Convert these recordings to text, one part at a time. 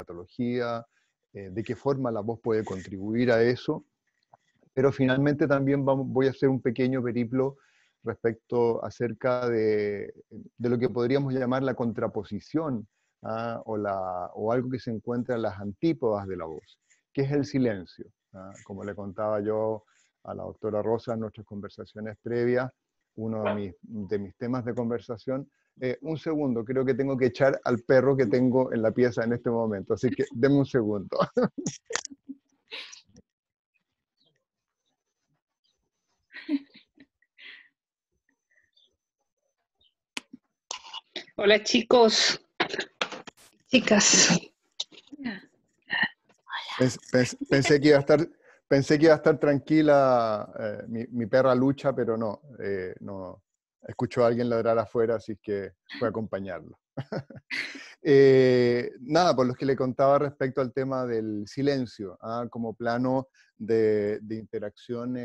psicopatología, de qué forma la voz puede contribuir a eso, pero finalmente también voy a hacer un pequeño periplo respecto acerca de lo que podríamos llamar la contraposición, o algo que se encuentra en las antípodas de la voz, que es el silencio. Como le contaba yo a la doctora Rosa en nuestras conversaciones previas, uno de mis temas de conversación. Un segundo, creo que tengo que echar al perro que tengo en la pieza en este momento, así que denme un segundo. Hola chicos, chicas. Pensé que iba a estar tranquila mi perra Lucha, pero no, no. Escucho a alguien ladrar afuera, así que fue a acompañarlo. Nada, por lo que le contaba respecto al tema del silencio, como plano de interacción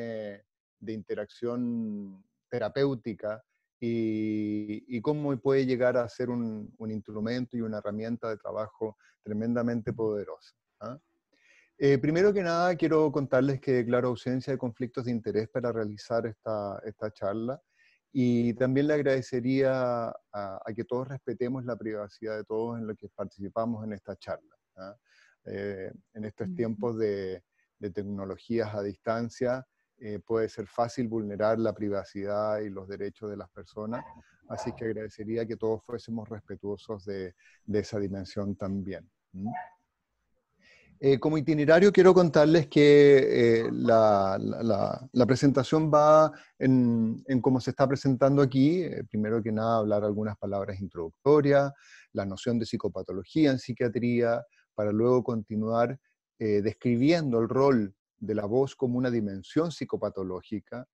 terapéutica, y cómo puede llegar a ser un instrumento y una herramienta de trabajo tremendamente poderosa. Primero que nada, quiero contarles que declaro ausencia de conflictos de interés para realizar esta charla, y también le agradecería a que todos respetemos la privacidad de todos en lo que participamos en esta charla. En estos tiempos de tecnologías a distancia, puede ser fácil vulnerar la privacidad y los derechos de las personas, así que agradecería que todos fuésemos respetuosos de esa dimensión también. Como itinerario quiero contarles que la presentación va en cómo se está presentando aquí. Primero que nada, hablar algunas palabras introductorias, la noción de psicopatología en psiquiatría, para luego continuar describiendo el rol de la voz como una dimensión psicopatológica,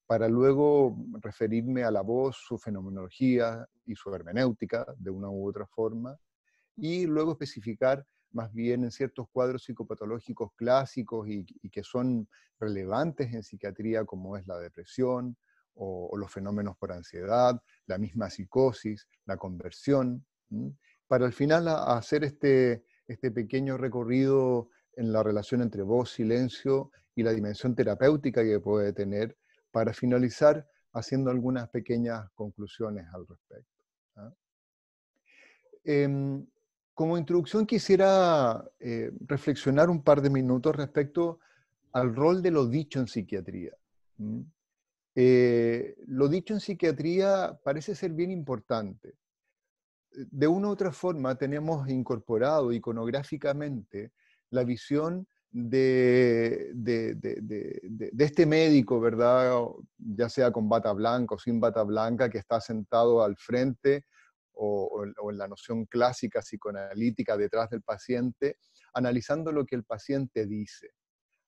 para luego referirme a la voz, su fenomenología y su hermenéutica de una u otra forma, y luego especificar más bien en ciertos cuadros psicopatológicos clásicos y que son relevantes en psiquiatría, como es la depresión o los fenómenos por ansiedad, la misma psicosis, la conversión, para al final hacer este pequeño recorrido en la relación entre voz, silencio y la dimensión terapéutica que puede tener, para finalizar haciendo algunas pequeñas conclusiones al respecto. Como introducción quisiera reflexionar un par de minutos respecto al rol de lo dicho en psiquiatría. Lo dicho en psiquiatría parece ser bien importante. De una u otra forma tenemos incorporado iconográficamente la visión de este médico, ¿verdad? Ya sea con bata blanca o sin bata blanca, que está sentado al frente o en la noción clásica psicoanalítica detrás del paciente, analizando lo que el paciente dice,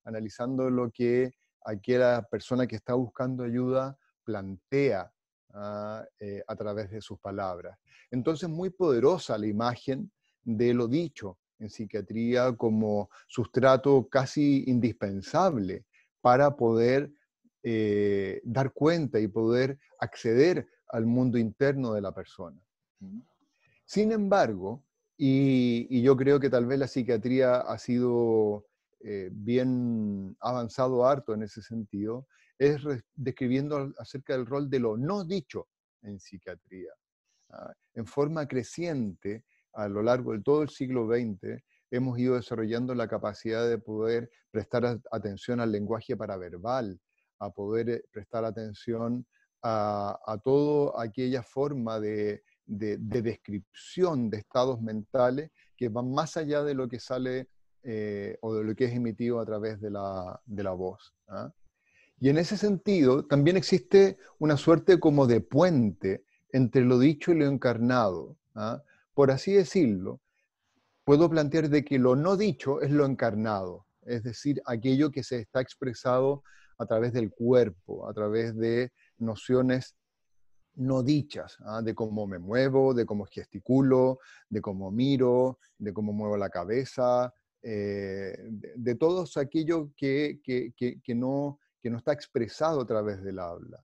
analizando lo que aquella persona que está buscando ayuda plantea a través de sus palabras. Entonces, muy poderosa la imagen de lo dicho en psiquiatría como sustrato casi indispensable para poder dar cuenta y poder acceder al mundo interno de la persona. Sin embargo, y yo creo que tal vez la psiquiatría ha sido bien avanzado harto en ese sentido, es describiendo acerca del rol de lo no dicho en psiquiatría. En forma creciente, a lo largo de todo el siglo XX, hemos ido desarrollando la capacidad de poder prestar atención al lenguaje paraverbal, a poder prestar atención a toda aquella forma de descripción de estados mentales que van más allá de lo que sale o de lo que es emitido a través de la voz. Y en ese sentido, también existe una suerte como de puente entre lo dicho y lo encarnado. Por así decirlo, puedo plantear de que lo no dicho es lo encarnado, es decir, aquello que se está expresado a través del cuerpo, a través de nociones no dichas, de cómo me muevo, de cómo gesticulo, de cómo miro, de cómo muevo la cabeza, de todo aquello que no está expresado a través del habla.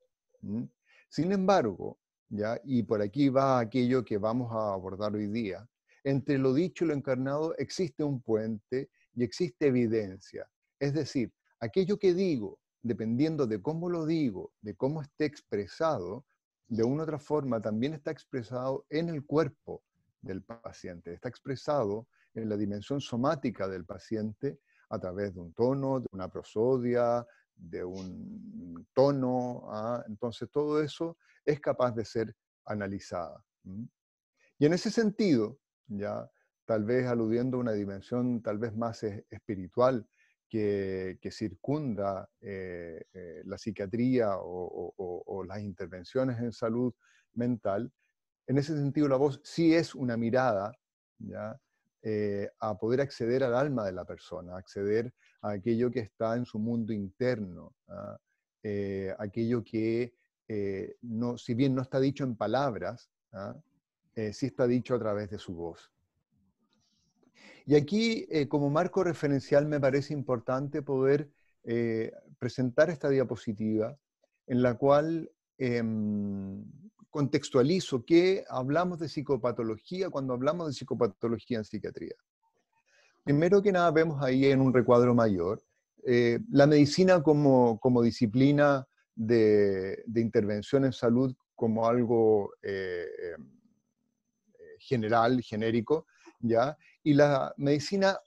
Sin embargo, ¿ya? Y por aquí va aquello que vamos a abordar hoy día, entre lo dicho y lo encarnado existe un puente y existe evidencia. Es decir, aquello que digo, dependiendo de cómo lo digo, de cómo esté expresado, de una u otra forma también está expresado en el cuerpo del paciente, está expresado en la dimensión somática del paciente a través de un tono, de una prosodia, de un tono. Entonces todo eso es capaz de ser analizada. Y en ese sentido, ya tal vez aludiendo a una dimensión tal vez más espiritual que circunda la psiquiatría o las intervenciones en salud mental, en ese sentido la voz sí es una mirada, ¿ya? A poder acceder al alma de la persona, acceder a aquello que está en su mundo interno, aquello que, no, si bien no está dicho en palabras, sí está dicho a través de su voz. Y aquí, como marco referencial, me parece importante poder presentar esta diapositiva en la cual contextualizo que hablamos de psicopatología cuando hablamos de psicopatología en psiquiatría. Primero que nada, vemos ahí en un recuadro mayor la medicina como disciplina de intervención en salud como algo general, genérico, ¿ya? Y la medicina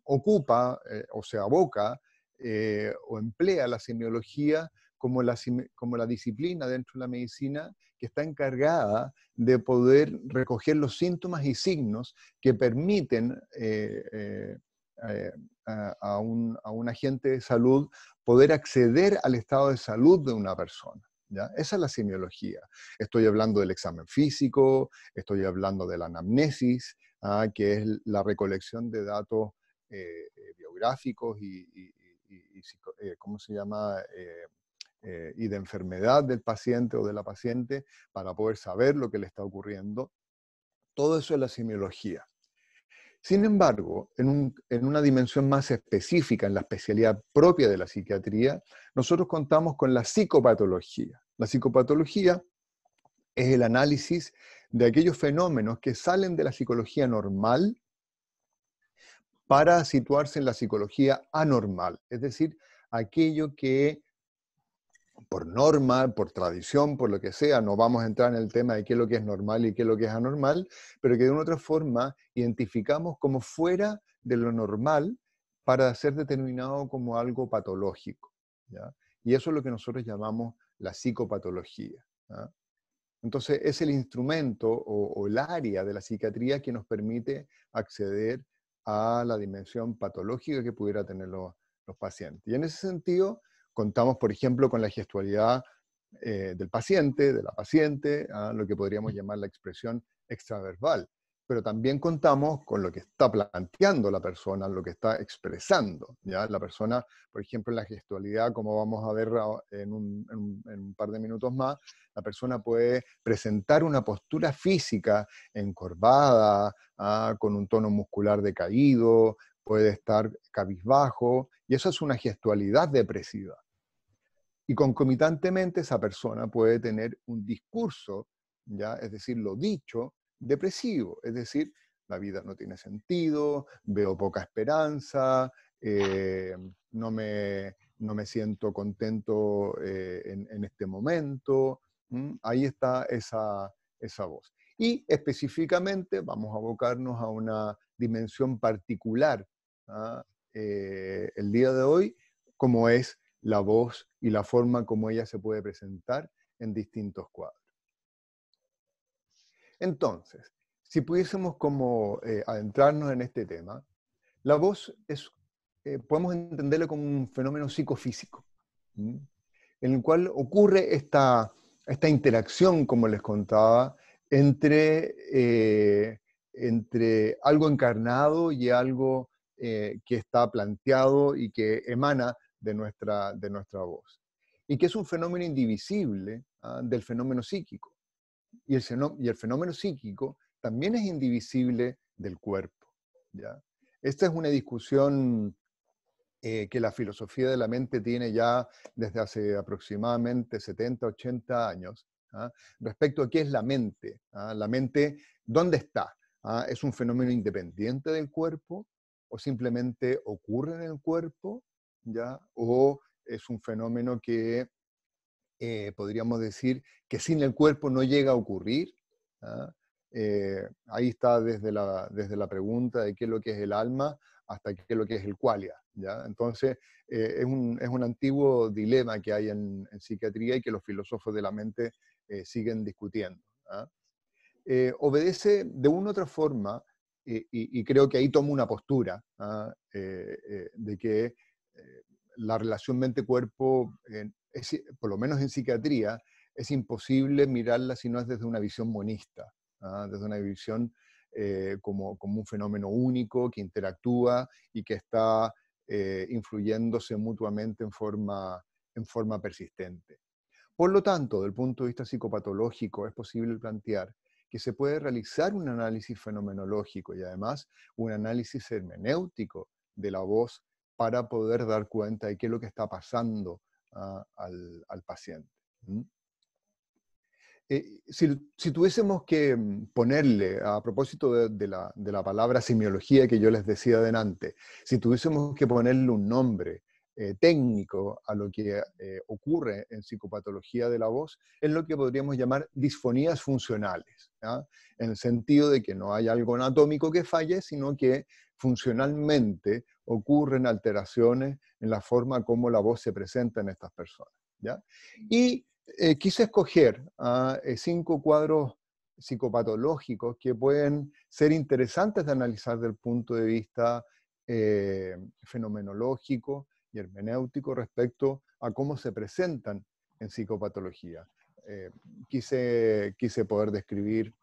ocupa o se aboca o emplea la semiología como la disciplina dentro de la medicina que está encargada de poder recoger los síntomas y signos que permiten a un agente de salud poder acceder al estado de salud de una persona. ¿Ya? Esa es la semiología. Estoy hablando del examen físico, estoy hablando de la anamnesis, que es la recolección de datos biográficos ¿cómo se llama? Y de enfermedad del paciente o de la paciente para poder saber lo que le está ocurriendo. Todo eso es la semiología. Sin embargo, en una dimensión más específica, en la especialidad propia de la psiquiatría, nosotros contamos con la psicopatología. La psicopatología es el análisis de aquellos fenómenos que salen de la psicología normal para situarse en la psicología anormal, es decir, aquello que por norma, por tradición, por lo que sea, no vamos a entrar en el tema de qué es lo que es normal y qué es lo que es anormal, pero que de una u otra forma identificamos como fuera de lo normal para ser determinado como algo patológico, ¿ya? Y eso es lo que nosotros llamamos la psicopatología, ¿ya? Entonces es el instrumento o el área de la psiquiatría que nos permite acceder a la dimensión patológica que pudiera tener los pacientes. Y en ese sentido, contamos, por ejemplo, con la gestualidad del paciente, de la paciente, lo que podríamos llamar la expresión extraverbal. Pero también contamos con lo que está planteando la persona, lo que está expresando, ¿ya? La persona, por ejemplo, en la gestualidad, como vamos a ver en un par de minutos más, la persona puede presentar una postura física encorvada, con un tono muscular decaído, puede estar cabizbajo, y eso es una gestualidad depresiva. Y concomitantemente esa persona puede tener un discurso, ¿ya? Es decir, lo dicho, depresivo, es decir, la vida no tiene sentido, veo poca esperanza, no me siento contento en este momento. Ahí está esa voz. Y específicamente vamos a abocarnos a una dimensión particular el día de hoy, como es la voz y la forma como ella se puede presentar en distintos cuadros. Entonces, si pudiésemos como adentrarnos en este tema, la voz podemos entenderla como un fenómeno psicofísico, en el cual ocurre esta interacción, como les contaba, entre algo encarnado y algo que está planteado y que emana de nuestra voz. Y que es un fenómeno indivisible del fenómeno psíquico. Y el fenómeno psíquico también es indivisible del cuerpo, ¿ya? Esta es una discusión que la filosofía de la mente tiene ya desde hace aproximadamente 70, 80 años, respecto a qué es la mente. La mente, ¿dónde está? ¿Es un fenómeno independiente del cuerpo? ¿O simplemente ocurre en el cuerpo? ¿Ya? ¿O es un fenómeno que podríamos decir que sin el cuerpo no llega a ocurrir? ¿Ah? Ahí está desde la pregunta de qué es lo que es el alma hasta qué es lo que es el qualia, ¿ya? Entonces, es un antiguo dilema que hay en psiquiatría y que los filósofos de la mente siguen discutiendo. ¿Ah? Obedece de una u otra forma, y creo que ahí tomo una postura, ¿ah? De que la relación mente-cuerpo, por lo menos en psiquiatría, es imposible mirarla si no es desde una visión monista, ¿ah? Desde una visión como un fenómeno único que interactúa y que está influyéndose mutuamente en forma persistente. Por lo tanto, desde el punto de vista psicopatológico, es posible plantear que se puede realizar un análisis fenomenológico y además un análisis hermenéutico de la voz para poder dar cuenta de qué es lo que está pasando al paciente. ¿Mm? Si tuviésemos que ponerle, a propósito de la palabra semiología que yo les decía adelante, si tuviésemos que ponerle un nombre técnico a lo que ocurre en psicopatología de la voz, es lo que podríamos llamar disfonías funcionales, ¿ya? En el sentido de que no hay algo anatómico que falle, sino que funcionalmente ocurren alteraciones en la forma como la voz se presenta en estas personas, ¿ya? Y quise escoger 5 cuadros psicopatológicos que pueden ser interesantes de analizar desde el punto de vista fenomenológico y hermenéutico respecto a cómo se presentan en psicopatología. Quise poder describir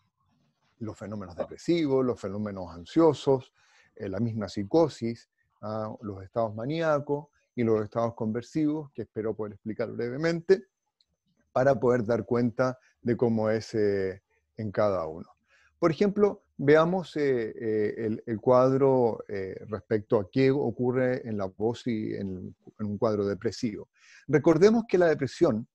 los fenómenos depresivos, los fenómenos ansiosos, la misma psicosis, los estados maníacos y los estados conversivos, que espero poder explicar brevemente, para poder dar cuenta de cómo es en cada uno. Por ejemplo, veamos el cuadro respecto a qué ocurre en la voz y en un cuadro depresivo. Recordemos que la depresión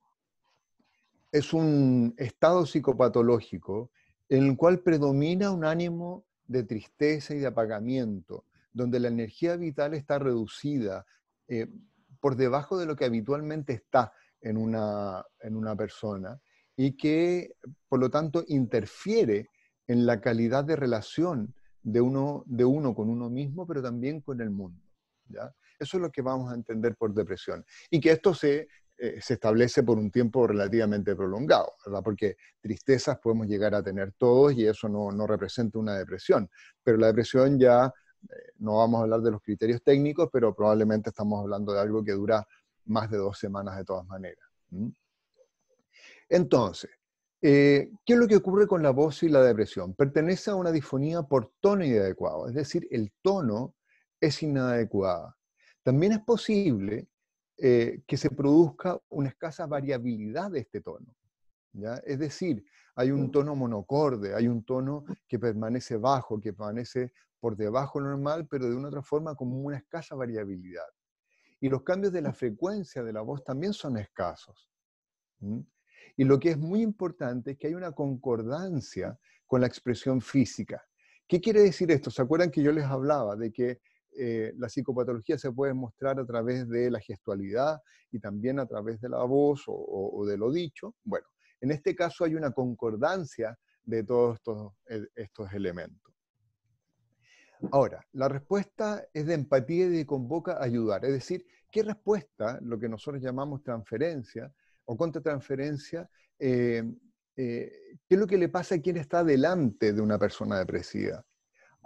es un estado psicopatológico en el cual predomina un ánimo de tristeza y de apagamiento, donde la energía vital está reducida eh, por debajo de lo que habitualmente está en una persona y que, por lo tanto, interfiere en la calidad de relación de uno con uno mismo, pero también con el mundo, ¿ya? Eso es lo que vamos a entender por depresión. Y que esto se establece por un tiempo relativamente prolongado, ¿verdad? Porque tristezas podemos llegar a tener todos y eso no representa una depresión. Pero la depresión ya, no vamos a hablar de los criterios técnicos, pero probablemente estamos hablando de algo que dura más de 2 semanas de todas maneras. ¿Mm? Entonces, ¿qué es lo que ocurre con la voz y la depresión? Pertenece a una disfonía por tono inadecuado, es decir, el tono es inadecuado. También es posible que se produzca una escasa variabilidad de este tono, ¿ya? Es decir, hay un tono monocorde, hay un tono que permanece bajo, que permanece por debajo normal, pero de una otra forma como una escasa variabilidad. Y los cambios de la frecuencia de la voz también son escasos. ¿Mm? Y lo que es muy importante es que hay una concordancia con la expresión física. ¿Qué quiere decir esto? ¿Se acuerdan que yo les hablaba de que la psicopatología se puede mostrar a través de la gestualidad y también a través de la voz o de lo dicho? Bueno, en este caso hay una concordancia de todos estos elementos. Ahora, la respuesta es de empatía y de convoca a ayudar. Es decir, ¿qué respuesta, lo que nosotros llamamos transferencia o contratransferencia, qué es lo que le pasa a quien está delante de una persona depresiva?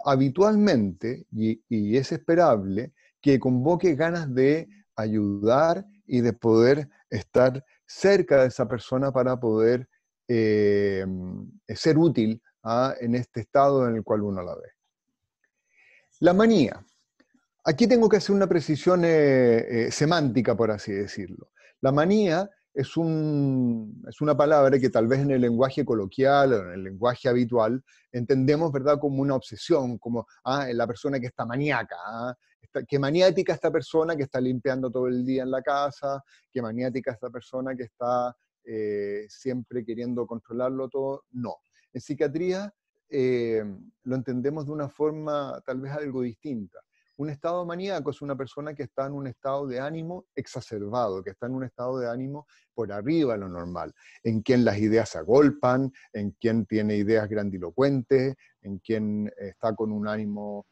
Habitualmente, y es esperable, que convoque ganas de ayudar y de poder estar cerca de esa persona para poder ser útil en este estado en el cual uno la ve. La manía. Aquí tengo que hacer una precisión semántica, por así decirlo. La manía es una palabra que tal vez en el lenguaje coloquial o en el lenguaje habitual entendemos, ¿verdad?, como una obsesión, como la persona que está maníaca, qué maniática esta persona que está limpiando todo el día en la casa, qué maniática esta persona que está siempre queriendo controlarlo todo. No. En psiquiatría lo entendemos de una forma tal vez algo distinta. Un estado maníaco es una persona que está en un estado de ánimo exacerbado, que está en un estado de ánimo por arriba de lo normal, en quien las ideas se agolpan, en quien tiene ideas grandilocuentes, en quien está con un ánimo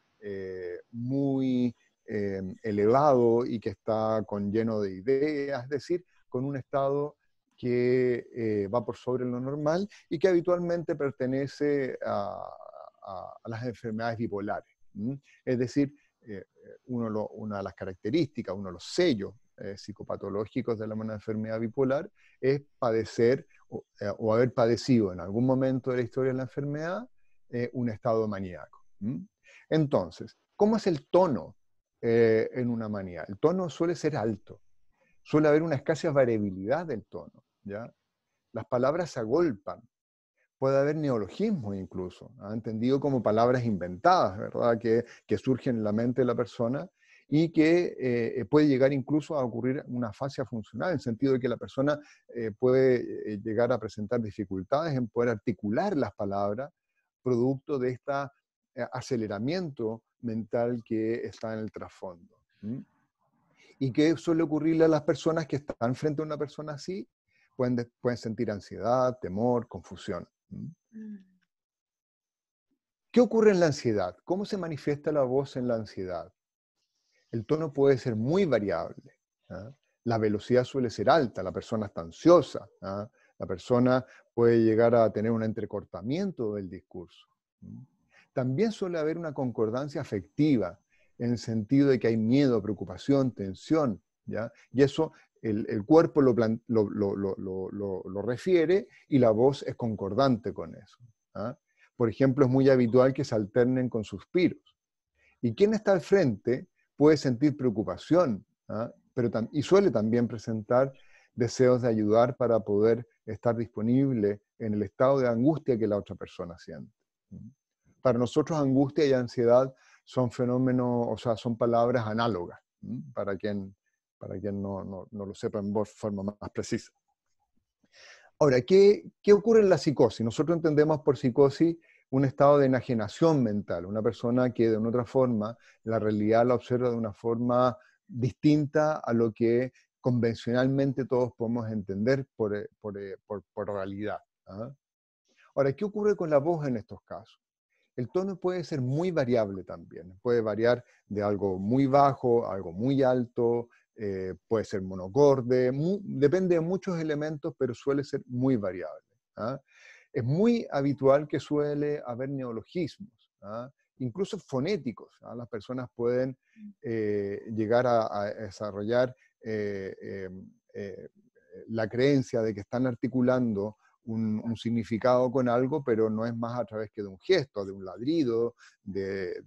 muy elevado y que está lleno de ideas, es decir, con un estado que va por sobre lo normal y que habitualmente pertenece a las enfermedades bipolares. Es decir, una de las características, uno de los sellos psicopatológicos de la enfermedad bipolar es padecer o haber padecido en algún momento de la historia de la enfermedad un estado maníaco. Entonces, ¿cómo es el tono en una manía? El tono suele ser alto, suele haber una escasa variabilidad del tono, ¿ya? Las palabras se agolpan, puede haber neologismos incluso, entendido como palabras inventadas, ¿verdad? Que surgen en la mente de la persona y que puede llegar incluso a ocurrir una fascia funcional, en el sentido de que la persona puede llegar a presentar dificultades en poder articular las palabras, producto de este aceleramiento mental que está en el trasfondo. ¿Y qué suele ocurrirle a las personas que están frente a una persona así? Pueden sentir ansiedad, temor, confusión. ¿Qué ocurre en la ansiedad? ¿Cómo se manifiesta la voz en la ansiedad? El tono puede ser muy variable. ¿Ah? La velocidad suele ser alta, la persona está ansiosa. ¿Ah? La persona puede llegar a tener un entrecortamiento del discurso. También suele haber una concordancia afectiva, en el sentido de que hay miedo, preocupación, tensión, ¿ya? Y eso el cuerpo lo refiere y la voz es concordante con eso. ¿Ah? Por ejemplo, es muy habitual que se alternen con suspiros. Y quien está al frente puede sentir preocupación, ¿ah? Y suele también presentar deseos de ayudar para poder estar disponible en el estado de angustia que la otra persona siente. Para nosotros angustia y ansiedad son fenómenos, o sea, son palabras análogas, para quien no lo sepa en forma más precisa. Ahora, ¿qué ocurre en la psicosis? Nosotros entendemos por psicosis un estado de enajenación mental, una persona que de una otra forma la realidad la observa de una forma distinta a lo que convencionalmente todos podemos entender por realidad. ¿Ah? Ahora, ¿qué ocurre con la voz en estos casos? El tono puede ser muy variable también, puede variar de algo muy bajo a algo muy alto, puede ser monocorde, depende de muchos elementos, pero suele ser muy variable. ¿Ah? Es muy habitual que suele haber neologismos, ¿ah? Incluso fonéticos. ¿Ah? Las personas pueden llegar a desarrollar la creencia de que están articulando un significado con algo, pero no es más a través que de un gesto, de un ladrido, de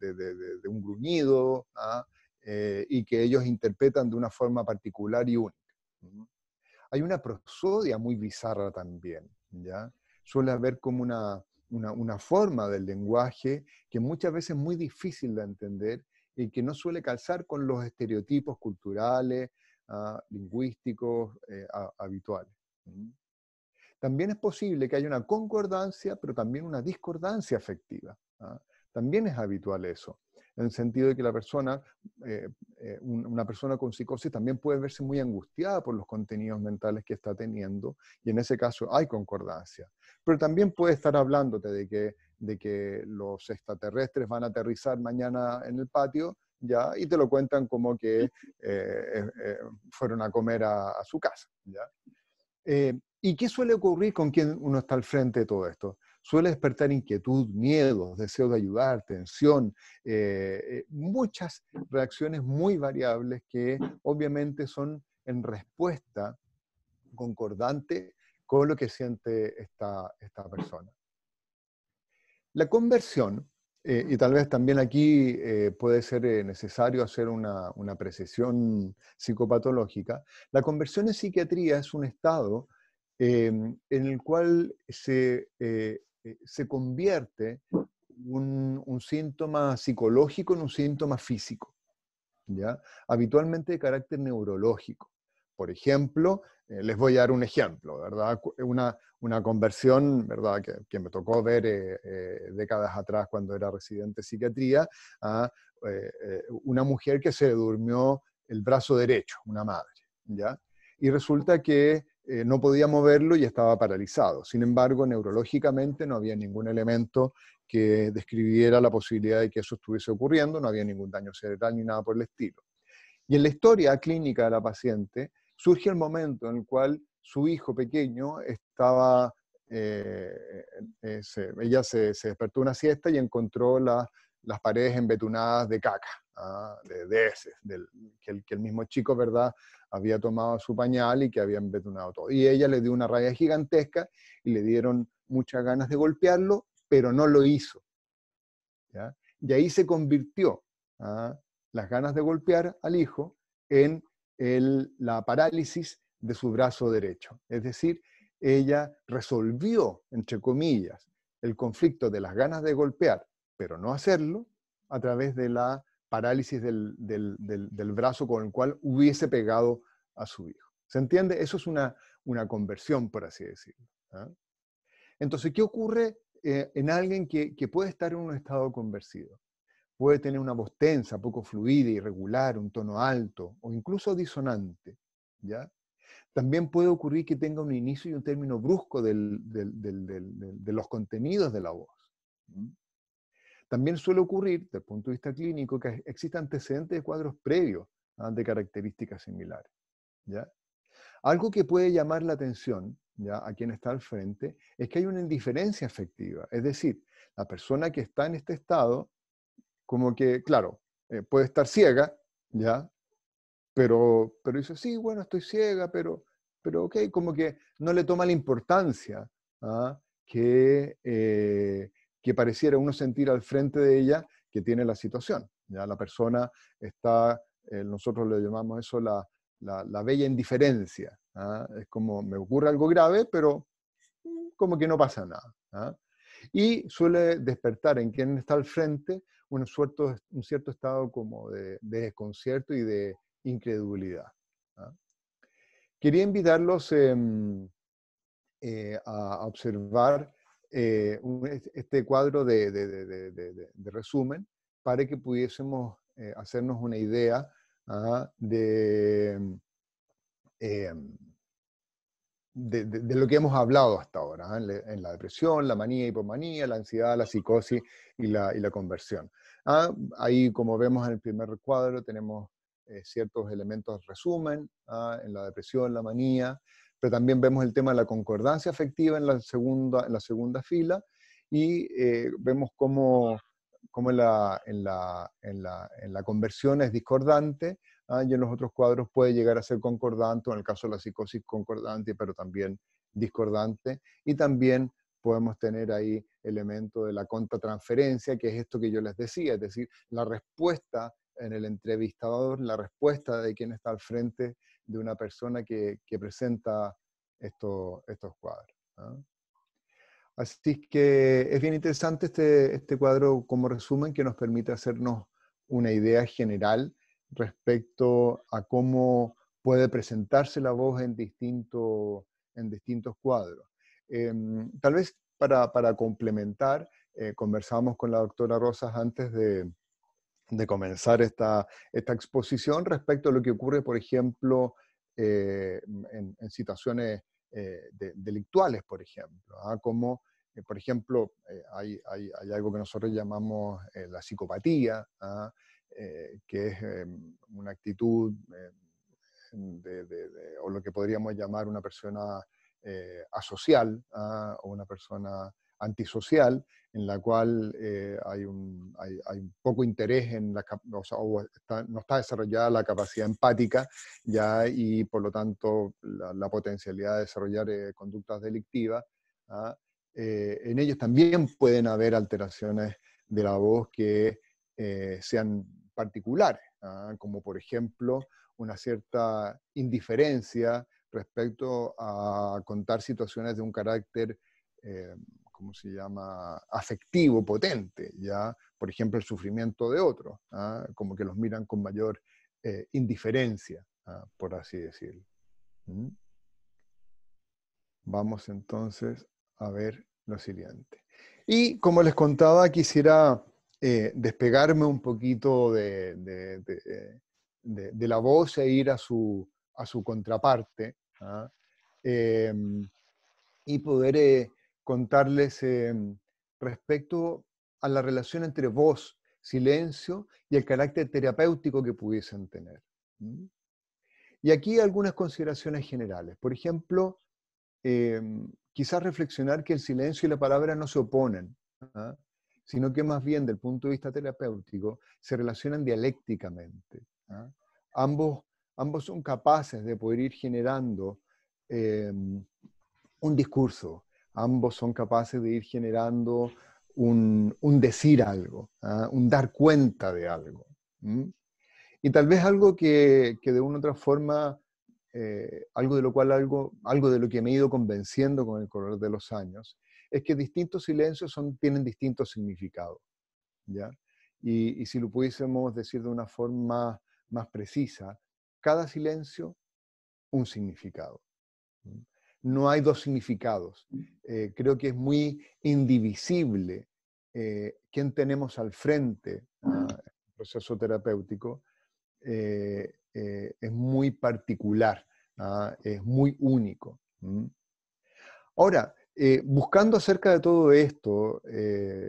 un gruñido, ¿ah? Y que ellos interpretan de una forma particular y única. Hay una prosodia muy bizarra también, ¿ya? Suele haber como una forma del lenguaje que muchas veces es muy difícil de entender y que no suele calzar con los estereotipos culturales, lingüísticos habituales. También es posible que haya una concordancia, pero también una discordancia afectiva. ¿Ah? También es habitual eso, en el sentido de que la persona, una persona con psicosis también puede verse muy angustiada por los contenidos mentales que está teniendo, y en ese caso hay concordancia. Pero también puede estar hablándote de que los extraterrestres van a aterrizar mañana en el patio, ¿ya? Y te lo cuentan como que fueron a comer a su casa, ¿ya? ¿Y qué suele ocurrir con quien uno está al frente de todo esto? Suele despertar inquietud, miedos, deseo de ayudar, tensión, muchas reacciones muy variables que obviamente son en respuesta concordante con lo que siente esta persona. La conversión, y tal vez también aquí puede ser necesario hacer una precisión psicopatológica, la conversión en psiquiatría es un estado en el cual se convierte un síntoma psicológico en un síntoma físico, ¿ya? Habitualmente de carácter neurológico. Por ejemplo, les voy a dar un ejemplo, ¿verdad? Una conversión, ¿verdad? Que me tocó ver décadas atrás cuando era residente de psiquiatría, a una mujer que se le durmió el brazo derecho, una madre, ¿ya? Y resulta que no podía moverlo y estaba paralizado. Sin embargo, neurológicamente no había ningún elemento que describiera la posibilidad de que eso estuviese ocurriendo, no había ningún daño cerebral ni nada por el estilo. Y en la historia clínica de la paciente surge el momento en el cual su hijo pequeño estaba, ella se despertó una siesta y encontró las paredes embetunadas de caca, de heces, que el mismo chico, ¿verdad?, había tomado su pañal y que había embetunado todo. Y ella le dio una rabia gigantesca y le dieron muchas ganas de golpearlo, pero no lo hizo, ¿ya? Y ahí se convirtió las ganas de golpear al hijo en la parálisis de su brazo derecho. Es decir, ella resolvió, entre comillas, el conflicto de las ganas de golpear, pero no hacerlo, a través de la parálisis del brazo con el cual hubiese pegado a su hijo. ¿Se entiende? Eso es una conversión, por así decirlo. Entonces, ¿qué ocurre en alguien que puede estar en un estado conversivo? Puede tener una voz tensa, poco fluida, irregular, un tono alto o incluso disonante, ¿ya? También puede ocurrir que tenga un inicio y un término brusco de los contenidos de la voz. También suele ocurrir, desde el punto de vista clínico, que existen antecedentes de cuadros previos de características similares, ¿ya? Algo que puede llamar la atención, ¿ya?, a quien está al frente, es que hay una indiferencia afectiva. Es decir, la persona que está en este estado, como que, claro, puede estar ciega, ¿ya? Pero dice, sí, bueno, estoy ciega, pero ok, como que no le toma la importancia que, que pareciera uno sentir al frente de ella que tiene la situación. ¿Ya? La persona está, nosotros le llamamos eso la bella indiferencia. Es como, me ocurre algo grave, pero como que no pasa nada. Y suele despertar en quien está al frente un cierto estado como de desconcierto y de incredulidad. Quería invitarlos a observar este cuadro de resumen para que pudiésemos hacernos una idea eh, de lo que hemos hablado hasta ahora, en la depresión, la manía, hipomanía, la ansiedad, la psicosis y la conversión. Ahí, como vemos en el primer cuadro, tenemos ciertos elementos de resumen, en la depresión, la manía, pero también vemos el tema de la concordancia afectiva en la segunda fila, y vemos cómo en la conversión es discordante, y en los otros cuadros puede llegar a ser concordante, o en el caso de la psicosis concordante, pero también discordante, y también podemos tener ahí elementos de la contratransferencia, que es esto que yo les decía, es decir, la respuesta en el entrevistador, la respuesta de quien está al frente de una persona que presenta estos cuadros. Así que es bien interesante este cuadro como resumen, que nos permite hacernos una idea general respecto a cómo puede presentarse la voz en distintos cuadros. Tal vez para complementar, conversamos con la doctora Rosas antes de comenzar esta exposición respecto a lo que ocurre, por ejemplo, en situaciones delictuales, por ejemplo, como por ejemplo, hay algo que nosotros llamamos la psicopatía, que es una actitud o lo que podríamos llamar una persona asocial, o una persona antisocial, en la cual hay un poco interés en no está desarrollada la capacidad empática, ya, y por lo tanto la potencialidad de desarrollar conductas delictivas. En ellos también pueden haber alteraciones de la voz que sean particulares, como por ejemplo una cierta indiferencia respecto a contar situaciones de un carácter, ¿cómo se llama?, afectivo, potente, ¿ya? Por ejemplo, el sufrimiento de otros, como que los miran con mayor indiferencia, por así decirlo. ¿Mm? Vamos entonces a ver lo siguiente. Y como les contaba, quisiera despegarme un poquito de la voz e ir a su contraparte, ¿ah? Eh, y poder contarles respecto a la relación entre voz, silencio y el carácter terapéutico que pudiesen tener. ¿Mm? Y aquí algunas consideraciones generales. Por ejemplo, eh, quizás reflexionar que el silencio y la palabra no se oponen, ¿ah? Sino que más bien, del punto de vista terapéutico, se relacionan dialécticamente, ¿ah? Ambos, ambos son capaces de poder ir generando un discurso, ambos son capaces de ir generando un decir algo, ¿ah? Un dar cuenta de algo. ¿Mm? Y tal vez algo que de una u otra forma, algo de lo cual algo de lo que me he ido convenciendo con el correr de los años, es que distintos silencios tienen distintos significados, ¿ya? Y si lo pudiésemos decir de una forma más precisa, cada silencio, un significado. No hay dos significados. Creo que es muy indivisible quién tenemos al frente del proceso terapéutico. Es muy particular, ¿ah? Es muy único. ¿Mm? Ahora, buscando acerca de todo esto,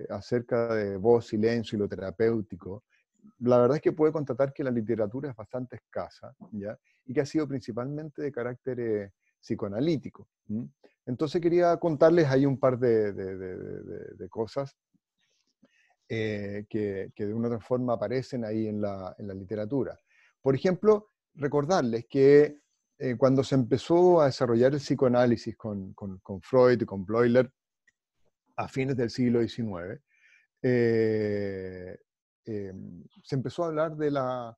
acerca de voz, silencio y lo terapéutico, la verdad es que puedo constatar que la literatura es bastante escasa, ¿ya? Y que ha sido principalmente de carácter psicoanalítico. ¿Mm? Entonces quería contarles ahí un par de cosas que de una u otra forma aparecen ahí en la literatura. Por ejemplo, recordarles que cuando se empezó a desarrollar el psicoanálisis con Freud y con Bleuler a fines del siglo XIX, eh, eh, se empezó a hablar de la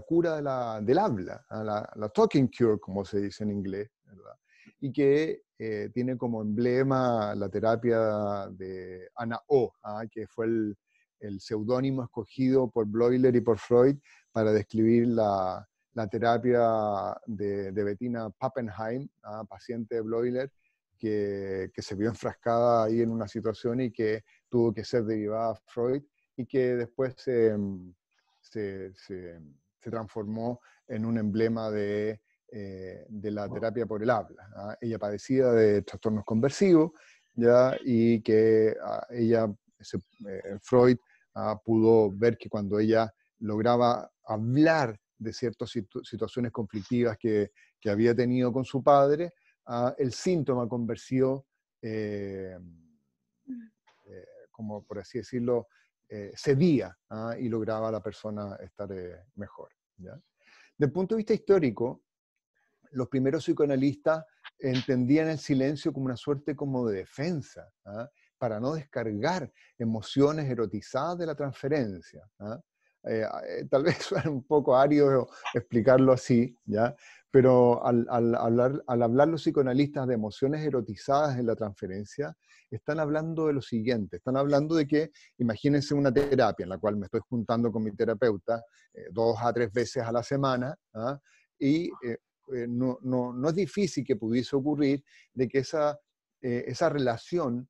cura del habla, la talking cure, como se dice en inglés, ¿verdad? Y que tiene como emblema la terapia de Anna O, que fue el seudónimo escogido por Bleuler y por Freud para describir la terapia de Bettina Pappenheim, paciente de Bleuler, que se vio enfrascada ahí en una situación y que tuvo que ser derivada a Freud y que después se transformó en un emblema de la terapia por el habla, ¿ah? Ella padecía de trastornos conversivos, ¿ya? Y que Freud pudo ver que cuando ella lograba hablar de ciertas situaciones conflictivas que había tenido con su padre, el síntoma conversivo, como por así decirlo, cedía, y lograba a la persona estar mejor, ¿ya? Desde el punto de vista histórico, los primeros psicoanalistas entendían el silencio como una suerte como de defensa, para no descargar emociones erotizadas de la transferencia. Tal vez suene un poco árido explicarlo así, ¿ya? Pero al hablar los psicoanalistas de emociones erotizadas en la transferencia, están hablando de lo siguiente, están hablando de que, imagínense una terapia en la cual me estoy juntando con mi terapeuta 2 a 3 veces a la semana, y no es difícil que pudiese ocurrir de que esa relación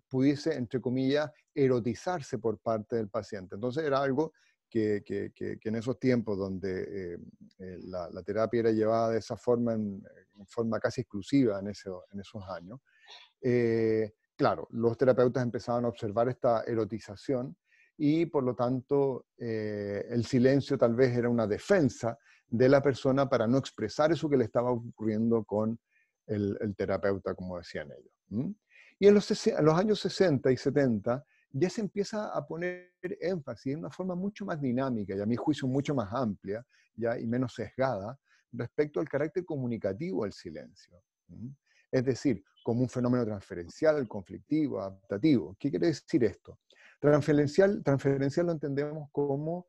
pudiese, entre comillas, erotizarse por parte del paciente. Entonces era algo que en esos tiempos donde la terapia era llevada de esa forma, en forma casi exclusiva en esos años, claro, los terapeutas empezaban a observar esta erotización y por lo tanto el silencio tal vez era una defensa de la persona para no expresar eso que le estaba ocurriendo con el terapeuta, como decían ellos. ¿Mm? Y en los años 60 y 70 ya se empieza a poner énfasis en una forma mucho más dinámica y a mi juicio mucho más amplia, ya, y menos sesgada respecto al carácter comunicativo del silencio. ¿Mm? Es decir, como un fenómeno transferencial, conflictivo, adaptativo. ¿Qué quiere decir esto? Transferencial lo entendemos como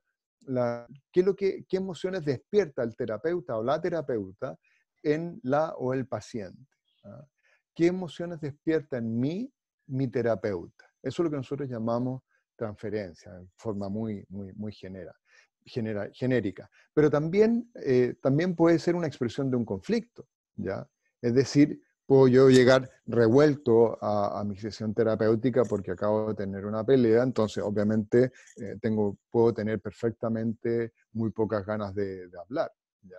qué emociones despierta el terapeuta o la terapeuta en la o el paciente. ¿Ah? ¿Qué emociones despierta en mí mi terapeuta? Eso es lo que nosotros llamamos transferencia, en forma muy, muy, muy general. genérica. Pero también, también puede ser una expresión de un conflicto, ¿ya? Es decir, puedo yo llegar revuelto a mi sesión terapéutica porque acabo de tener una pelea, entonces obviamente puedo tener perfectamente muy pocas ganas de hablar, ¿ya?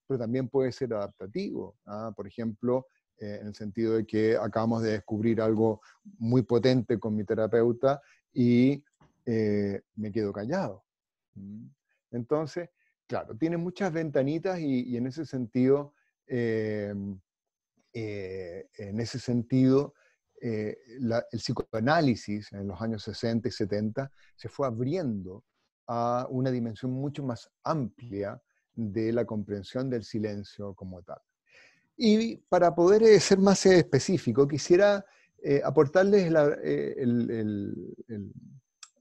Pero también puede ser adaptativo, ¿ah? Por ejemplo, en el sentido de que acabamos de descubrir algo muy potente con mi terapeuta y me quedo callado. Entonces, claro, tiene muchas ventanitas y en ese sentido, el psicoanálisis en los años 60 y 70 se fue abriendo a una dimensión mucho más amplia de la comprensión del silencio como tal. Y para poder ser más específico, quisiera aportarles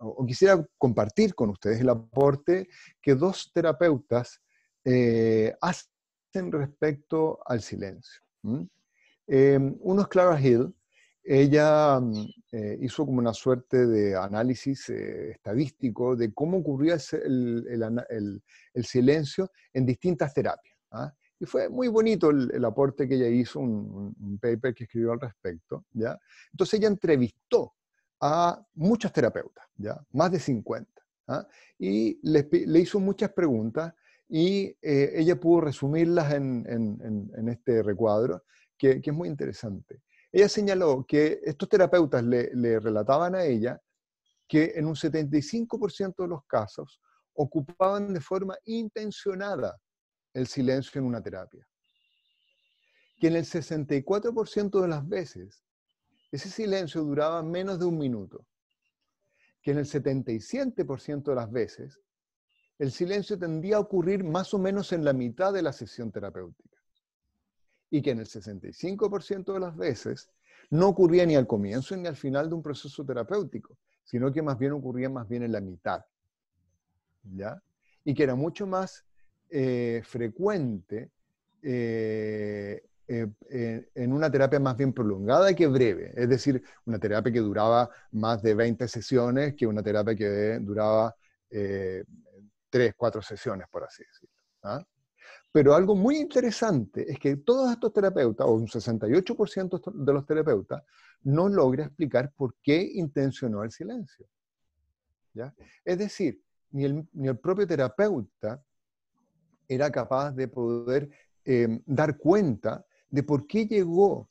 o quisiera compartir con ustedes el aporte que dos terapeutas hacen respecto al silencio. Uno es Clara Hill. Ella hizo como una suerte de análisis estadístico de cómo ocurría el silencio en distintas terapias. ¿Ah? Y fue muy bonito el aporte que ella hizo, un paper que escribió al respecto, ¿ya? Entonces ella entrevistó a muchos terapeutas, ¿ya? Más de 50, ¿ah? Y le hizo muchas preguntas y ella pudo resumirlas en este recuadro, que es muy interesante. Ella señaló que estos terapeutas le relataban a ella que en un 75% de los casos ocupaban de forma intencionada el silencio en una terapia. Que en el 64% de las veces ese silencio duraba menos de un minuto. Que en el 77% de las veces el silencio tendía a ocurrir más o menos en la mitad de la sesión terapéutica. Y que en el 65% de las veces no ocurría ni al comienzo ni al final de un proceso terapéutico, sino que más bien ocurría más bien en la mitad, ¿ya? Y que era mucho más frecuente en una terapia más bien prolongada que breve, es decir, una terapia que duraba más de 20 sesiones que una terapia que duraba 3, 4 sesiones, por así decirlo, ¿ah? Pero algo muy interesante es que todos estos terapeutas, o un 68% de los terapeutas, no logra explicar por qué intencionó el silencio, ¿ya? Es decir, ni el propio terapeuta era capaz de poder dar cuenta de por qué llegó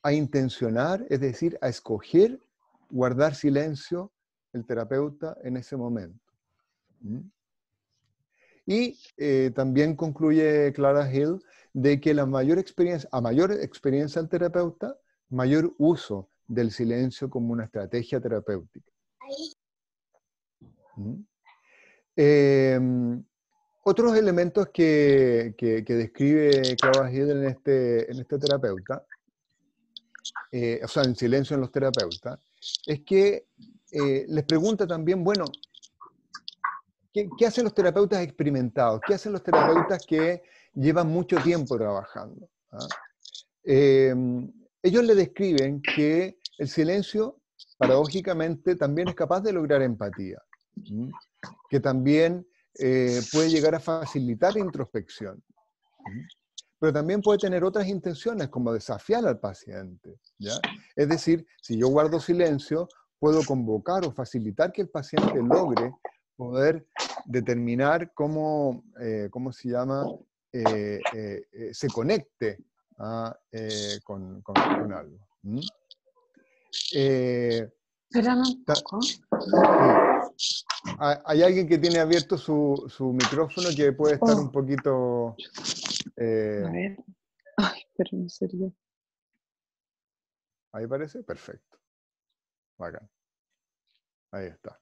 a intencionar, es decir, a escoger guardar silencio el terapeuta en ese momento. Y también concluye Clara Hill de que a mayor experiencia del terapeuta, mayor uso del silencio como una estrategia terapéutica. Otros elementos que describe Clara Hill en este terapeuta, o sea, en silencio en los terapeutas, es que les pregunta también, bueno, ¿qué hacen los terapeutas experimentados? ¿Qué hacen los terapeutas que llevan mucho tiempo trabajando? ¿Ah? Ellos le describen que el silencio, paradójicamente, también es capaz de lograr empatía, que también puede llegar a facilitar introspección, pero también puede tener otras intenciones, como desafiar al paciente, ¿ya? Es decir, si yo guardo silencio, puedo convocar o facilitar que el paciente logre poder determinar cómo se llama, se conecte con algo. Espérame un poco. Hay alguien que tiene abierto su micrófono que puede estar un poquito... A ver. Ay, pero no sería. Ahí parece, perfecto. Bacán. Ahí está.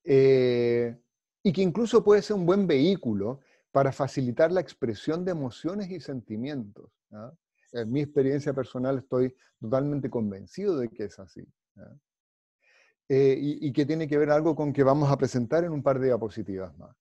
Y que incluso puede ser un buen vehículo para facilitar la expresión de emociones y sentimientos, ¿ah? En mi experiencia personal estoy totalmente convencido de que es así, ¿ah? Y que tiene que ver algo con que vamos a presentar en un par de diapositivas más.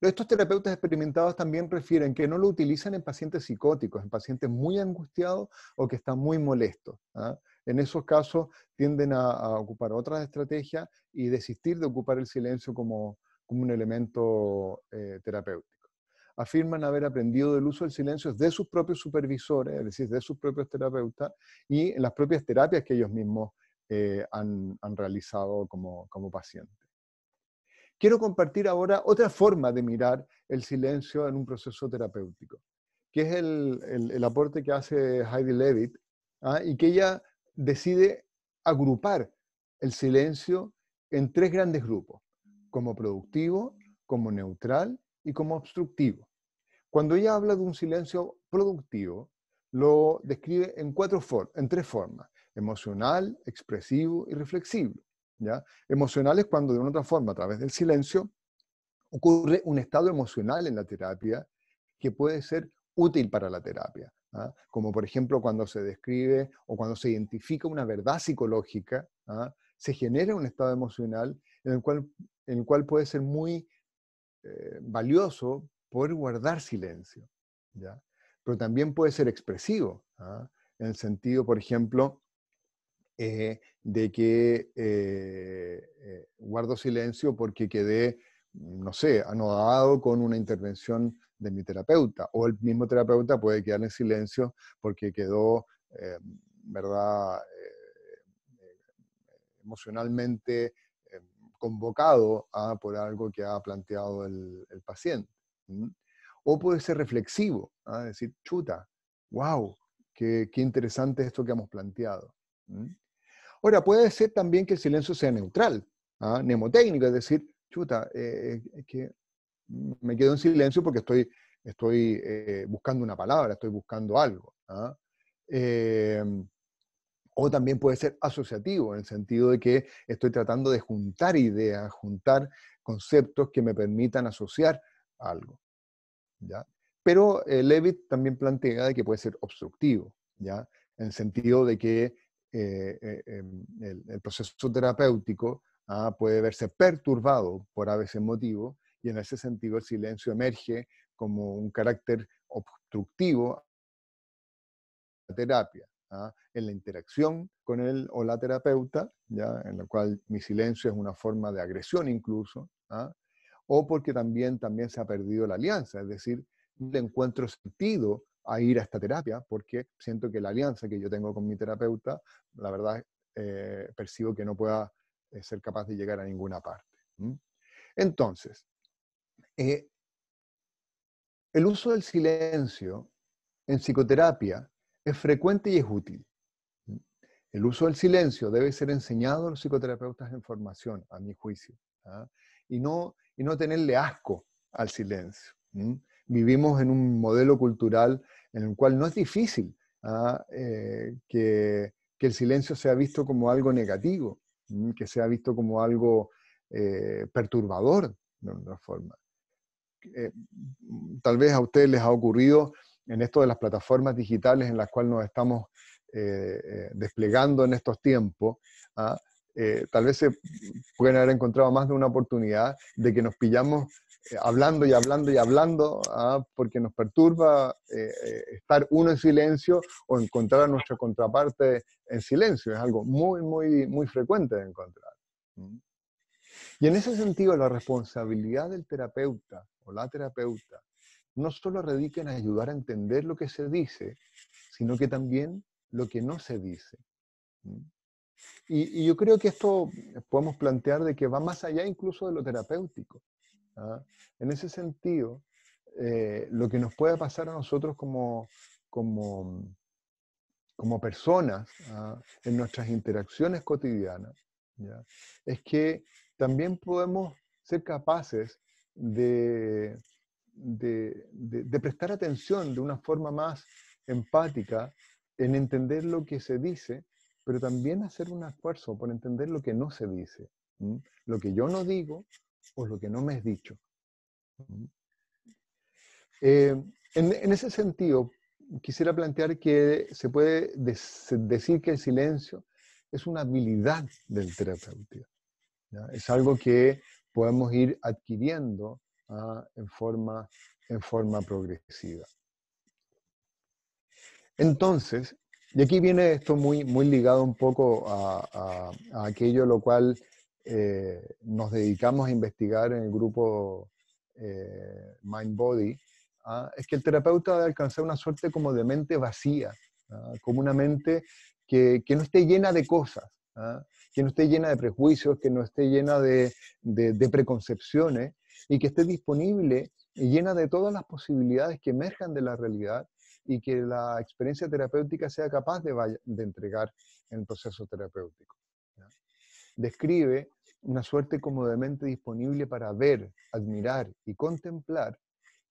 Estos terapeutas experimentados también refieren que no lo utilizan en pacientes psicóticos, en pacientes muy angustiados o que están muy molestos, ¿ah? en esos casos tienden a ocupar otras estrategias y desistir de ocupar el silencio como un elemento terapéutico. Afirman haber aprendido del uso del silencio de sus propios supervisores, es decir, de sus propios terapeutas, y en las propias terapias que ellos mismos han realizado como pacientes. Quiero compartir ahora otra forma de mirar el silencio en un proceso terapéutico, que es el aporte que hace Heidi Levitt, y que ella decide agrupar el silencio en 3 grandes grupos: como productivo, como neutral y como obstructivo. Cuando ella habla de un silencio productivo, lo describe en 3 formas: emocional, expresivo y reflexivo. ¿Ya? Emocional es cuando de una otra forma, a través del silencio, ocurre un estado emocional en la terapia que puede ser útil para la terapia. Como por ejemplo cuando se describe o cuando se identifica una verdad psicológica, se genera un estado emocional en el cual puede ser muy valioso poder guardar silencio, ¿ya? Pero también puede ser expresivo, en el sentido, por ejemplo, de que guardo silencio porque quedé, no sé, anodado con una intervención de mi terapeuta, o el mismo terapeuta puede quedar en silencio porque quedó, ¿verdad?, emocionalmente convocado por algo que ha planteado el paciente. O puede ser reflexivo, decir, chuta, wow, qué interesante esto que hemos planteado. Ahora, puede ser también que el silencio sea neutral, mnemotécnico, es decir, chuta, es que me quedo en silencio porque estoy buscando una palabra, estoy buscando algo. O también puede ser asociativo, en el sentido de que estoy tratando de juntar ideas, juntar conceptos que me permitan asociar algo, ¿ya? Pero Levitt también plantea de que puede ser obstructivo, ¿ya? En el sentido de que el proceso terapéutico puede verse perturbado por a veces motivos, y en ese sentido el silencio emerge como un carácter obstructivo a la terapia. En la interacción con él o la terapeuta, ¿ya? En la cual mi silencio es una forma de agresión incluso, o porque también se ha perdido la alianza, es decir, le encuentro sentido a ir a esta terapia porque siento que la alianza que yo tengo con mi terapeuta, la verdad, percibo que no pueda ser capaz de llegar a ninguna parte. Entonces, el uso del silencio en psicoterapia es frecuente y es útil. El uso del silencio debe ser enseñado a los psicoterapeutas en formación, a mi juicio, y no tenerle asco al silencio. Vivimos en un modelo cultural en el cual no es difícil que el silencio sea visto como algo negativo, que sea visto como algo perturbador de alguna forma. Tal vez a ustedes les ha ocurrido en esto de las plataformas digitales en las cuales nos estamos desplegando en estos tiempos, tal vez se pueden haber encontrado más de una oportunidad de que nos pillamos hablando y hablando y hablando, porque nos perturba estar uno en silencio o encontrar a nuestra contraparte en silencio. Es algo muy, muy, muy frecuente de encontrar. Y en ese sentido, la responsabilidad del terapeuta o la terapeuta no solo radica en ayudar a entender lo que se dice, sino que también lo que no se dice. Y yo creo que esto podemos plantear de que va más allá incluso de lo terapéutico. En ese sentido, lo que nos puede pasar a nosotros como personas en nuestras interacciones cotidianas, ¿ya? Es que también podemos ser capaces de prestar atención de una forma más empática en entender lo que se dice, pero también hacer un esfuerzo por entender lo que no se dice, lo que yo no digo o lo que no me es dicho. En ese sentido, quisiera plantear que se puede decir que el silencio es una habilidad del terapeuta, ¿ya? Es algo que podemos ir adquiriendo en forma progresiva. Entonces, Y aquí viene esto muy ligado un poco a aquello lo cual nos dedicamos a investigar en el grupo Mind Body, es que el terapeuta debe alcanzar una suerte como de mente vacía, como una mente que no esté llena de cosas, que no esté llena de prejuicios, que no esté llena de preconcepciones y que esté disponible y llena de todas las posibilidades que emerjan de la realidad y que la experiencia terapéutica sea capaz de entregar en el proceso terapéutico. ¿Ya? Describe una suerte como de mente disponible para ver, admirar y contemplar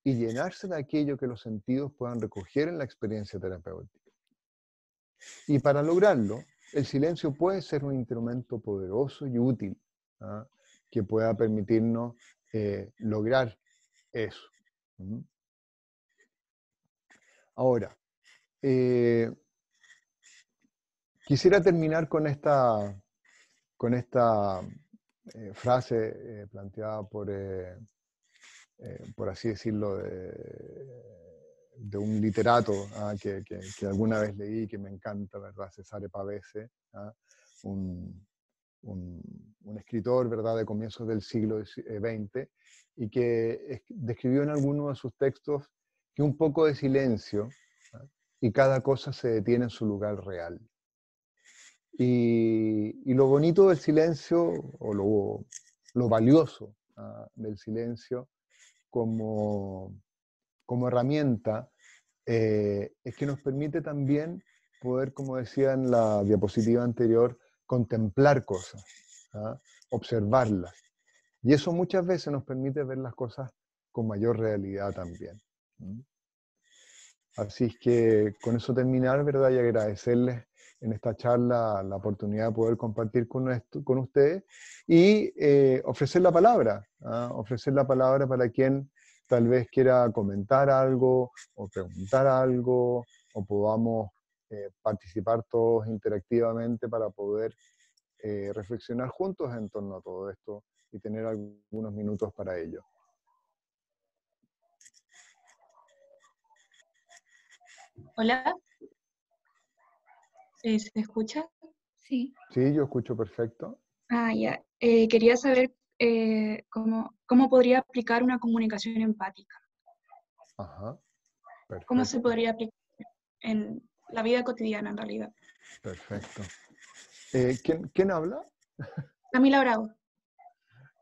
y llenarse de aquello que los sentidos puedan recoger en la experiencia terapéutica. Y para lograrlo, el silencio puede ser un instrumento poderoso y útil, ¿ah? Que pueda permitirnos lograr eso. ¿Mm? Ahora, eh, quisiera terminar con esta frase planteada por así decirlo, de un literato que alguna vez leí, que me encanta, ¿verdad? Cesare Pavese, un, un escritor, ¿verdad?, de comienzos del siglo XX, y que describió en alguno de sus textos que un poco de silencio, ¿ah? Y cada cosa se detiene en su lugar real. Y lo bonito del silencio, o lo valioso del silencio como, como herramienta, es que nos permite también poder, como decía en la diapositiva anterior, contemplar cosas, ¿ah? Observarlas. Y eso muchas veces nos permite ver las cosas con mayor realidad también. ¿Mm? Así es que con eso terminar, ¿verdad? Y agradecerles en esta charla la oportunidad de poder compartir con ustedes y ofrecer la palabra, ofrecer la palabra para quien tal vez quiera comentar algo o preguntar algo o podamos participar todos interactivamente para poder reflexionar juntos en torno a todo esto y tener algunos minutos para ello. Hola, ¿se escucha? Sí. Sí, yo escucho perfecto. Ya. Quería saber cómo podría aplicar una comunicación empática. Ajá, ¿Cómo se perfecto, podría aplicar en la vida cotidiana, en realidad? perfecto. ¿Quién habla? Camila Bravo.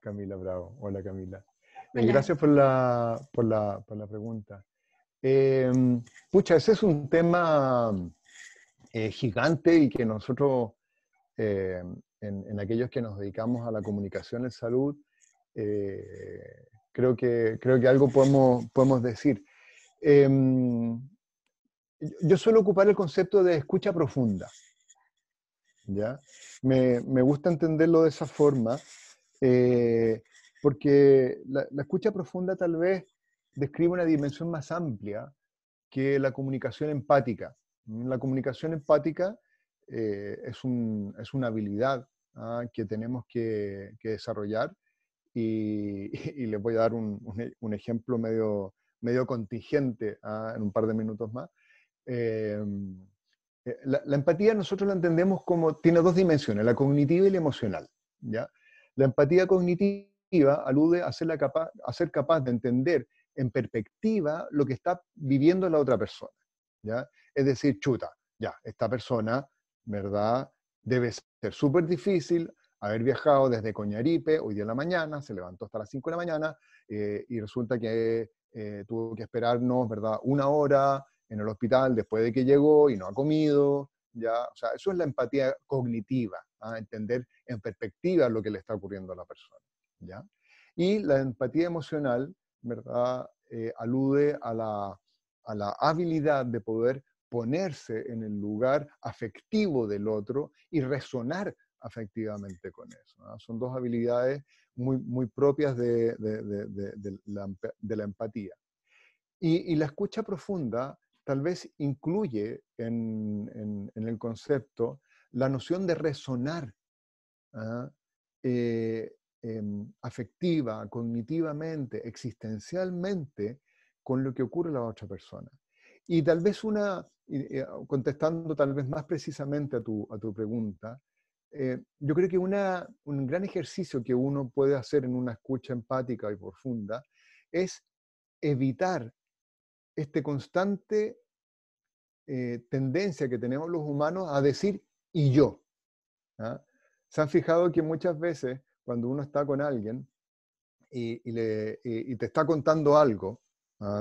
Camila Bravo. Hola, Camila. Hola. Gracias por la pregunta. Eh, Pucha, ese es un tema gigante y que nosotros, eh, en aquellos que nos dedicamos a la comunicación en salud, creo que algo podemos decir. Eh, yo suelo ocupar el concepto de escucha profunda, ¿ya? Me gusta entenderlo de esa forma, eh, porque la escucha profunda tal vez describe una dimensión más amplia que la comunicación empática. La comunicación empática es una habilidad que tenemos que desarrollar y, y les voy a dar un ejemplo medio contingente en un par de minutos más. Eh, la empatía nosotros la entendemos como, tiene dos dimensiones, la cognitiva y la emocional, ¿ya? La empatía cognitiva alude a ser capaz de entender en perspectiva lo que está viviendo la otra persona, ¿ya? Es decir, chuta, ya, esta persona, ¿verdad? Debe ser súper difícil haber viajado desde Coñaripe hoy día en la mañana, se levantó hasta las 5 de la mañana y resulta que tuvo que esperarnos, ¿verdad? Una hora en el hospital después de que llegó y no ha comido, ¿ya? O sea, eso es la empatía cognitiva, entender en perspectiva lo que le está ocurriendo a la persona, ¿ya? Y la empatía emocional, ¿verdad? Alude a la habilidad de poder ponerse en el lugar afectivo del otro y resonar afectivamente con eso, ¿no? Son dos habilidades muy propias de la empatía. Y la escucha profunda tal vez incluye en el concepto la noción de resonar, ¿ah? Eh, afectiva, cognitivamente, existencialmente, con lo que ocurre a la otra persona. Y tal vez contestando tal vez más precisamente a tu pregunta, yo creo que un gran ejercicio que uno puede hacer en una escucha empática y profunda es evitar este constante tendencia que tenemos los humanos a decir y yo. ¿Ah? ¿Se han fijado que muchas veces cuando uno está con alguien y te está contando algo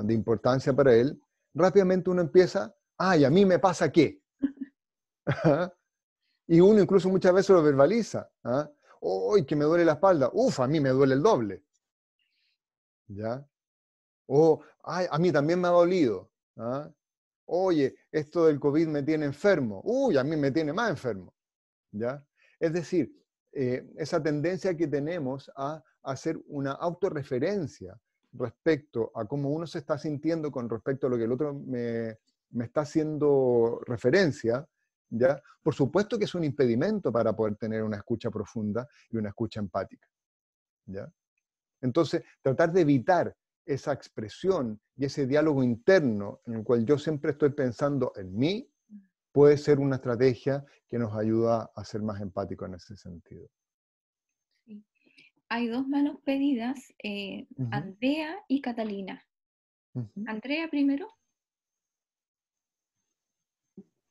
de importancia para él, rápidamente uno empieza, ¿y a mí me pasa qué? Y uno incluso muchas veces lo verbaliza. ¡Uy, que me duele la espalda! ¡Uf, a mí me duele el doble! ¿Ya? O, ¡ay, a mí también me ha dolido! Oye, esto del COVID me tiene enfermo. ¡Uy, a mí me tiene más enfermo! ¿Ya? Es decir, esa tendencia que tenemos a hacer una autorreferencia respecto a cómo uno se está sintiendo con respecto a lo que el otro me está haciendo referencia, ¿ya? Por supuesto que es un impedimento para poder tener una escucha profunda y una escucha empática, ¿ya? Entonces, tratar de evitar esa expresión y ese diálogo interno en el cual yo siempre estoy pensando en mí, puede ser una estrategia que nos ayuda a ser más empáticos en ese sentido. Sí. Hay dos manos pedidas, Ujú. Andrea y Catalina. Ujú. Andrea primero.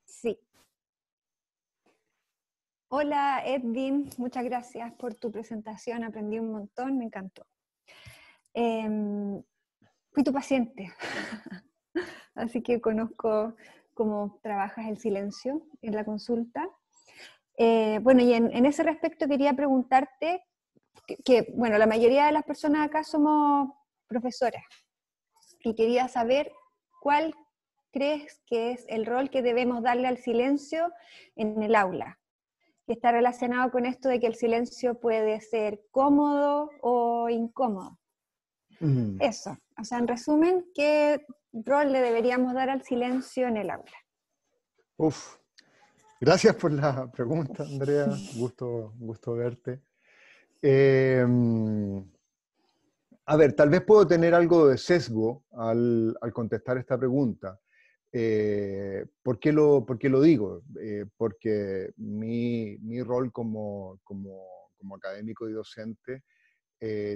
Sí. Hola Edwin, muchas gracias por tu presentación, aprendí un montón, me encantó. Fui tu paciente, así que conozco cómo trabajas el silencio en la consulta. Bueno, y en ese respecto quería preguntarte que, bueno, la mayoría de las personas acá somos profesoras y quería saber cuál crees que es el rol que debemos darle al silencio en el aula, que está relacionado con esto de que el silencio puede ser cómodo o incómodo. Eso, o sea, en resumen, ¿qué rol le deberíamos dar al silencio en el aula? Gracias por la pregunta, Andrea, gusto verte. A ver, tal vez puedo tener algo de sesgo al contestar esta pregunta. ¿Por qué lo digo? Porque mi rol como académico y docente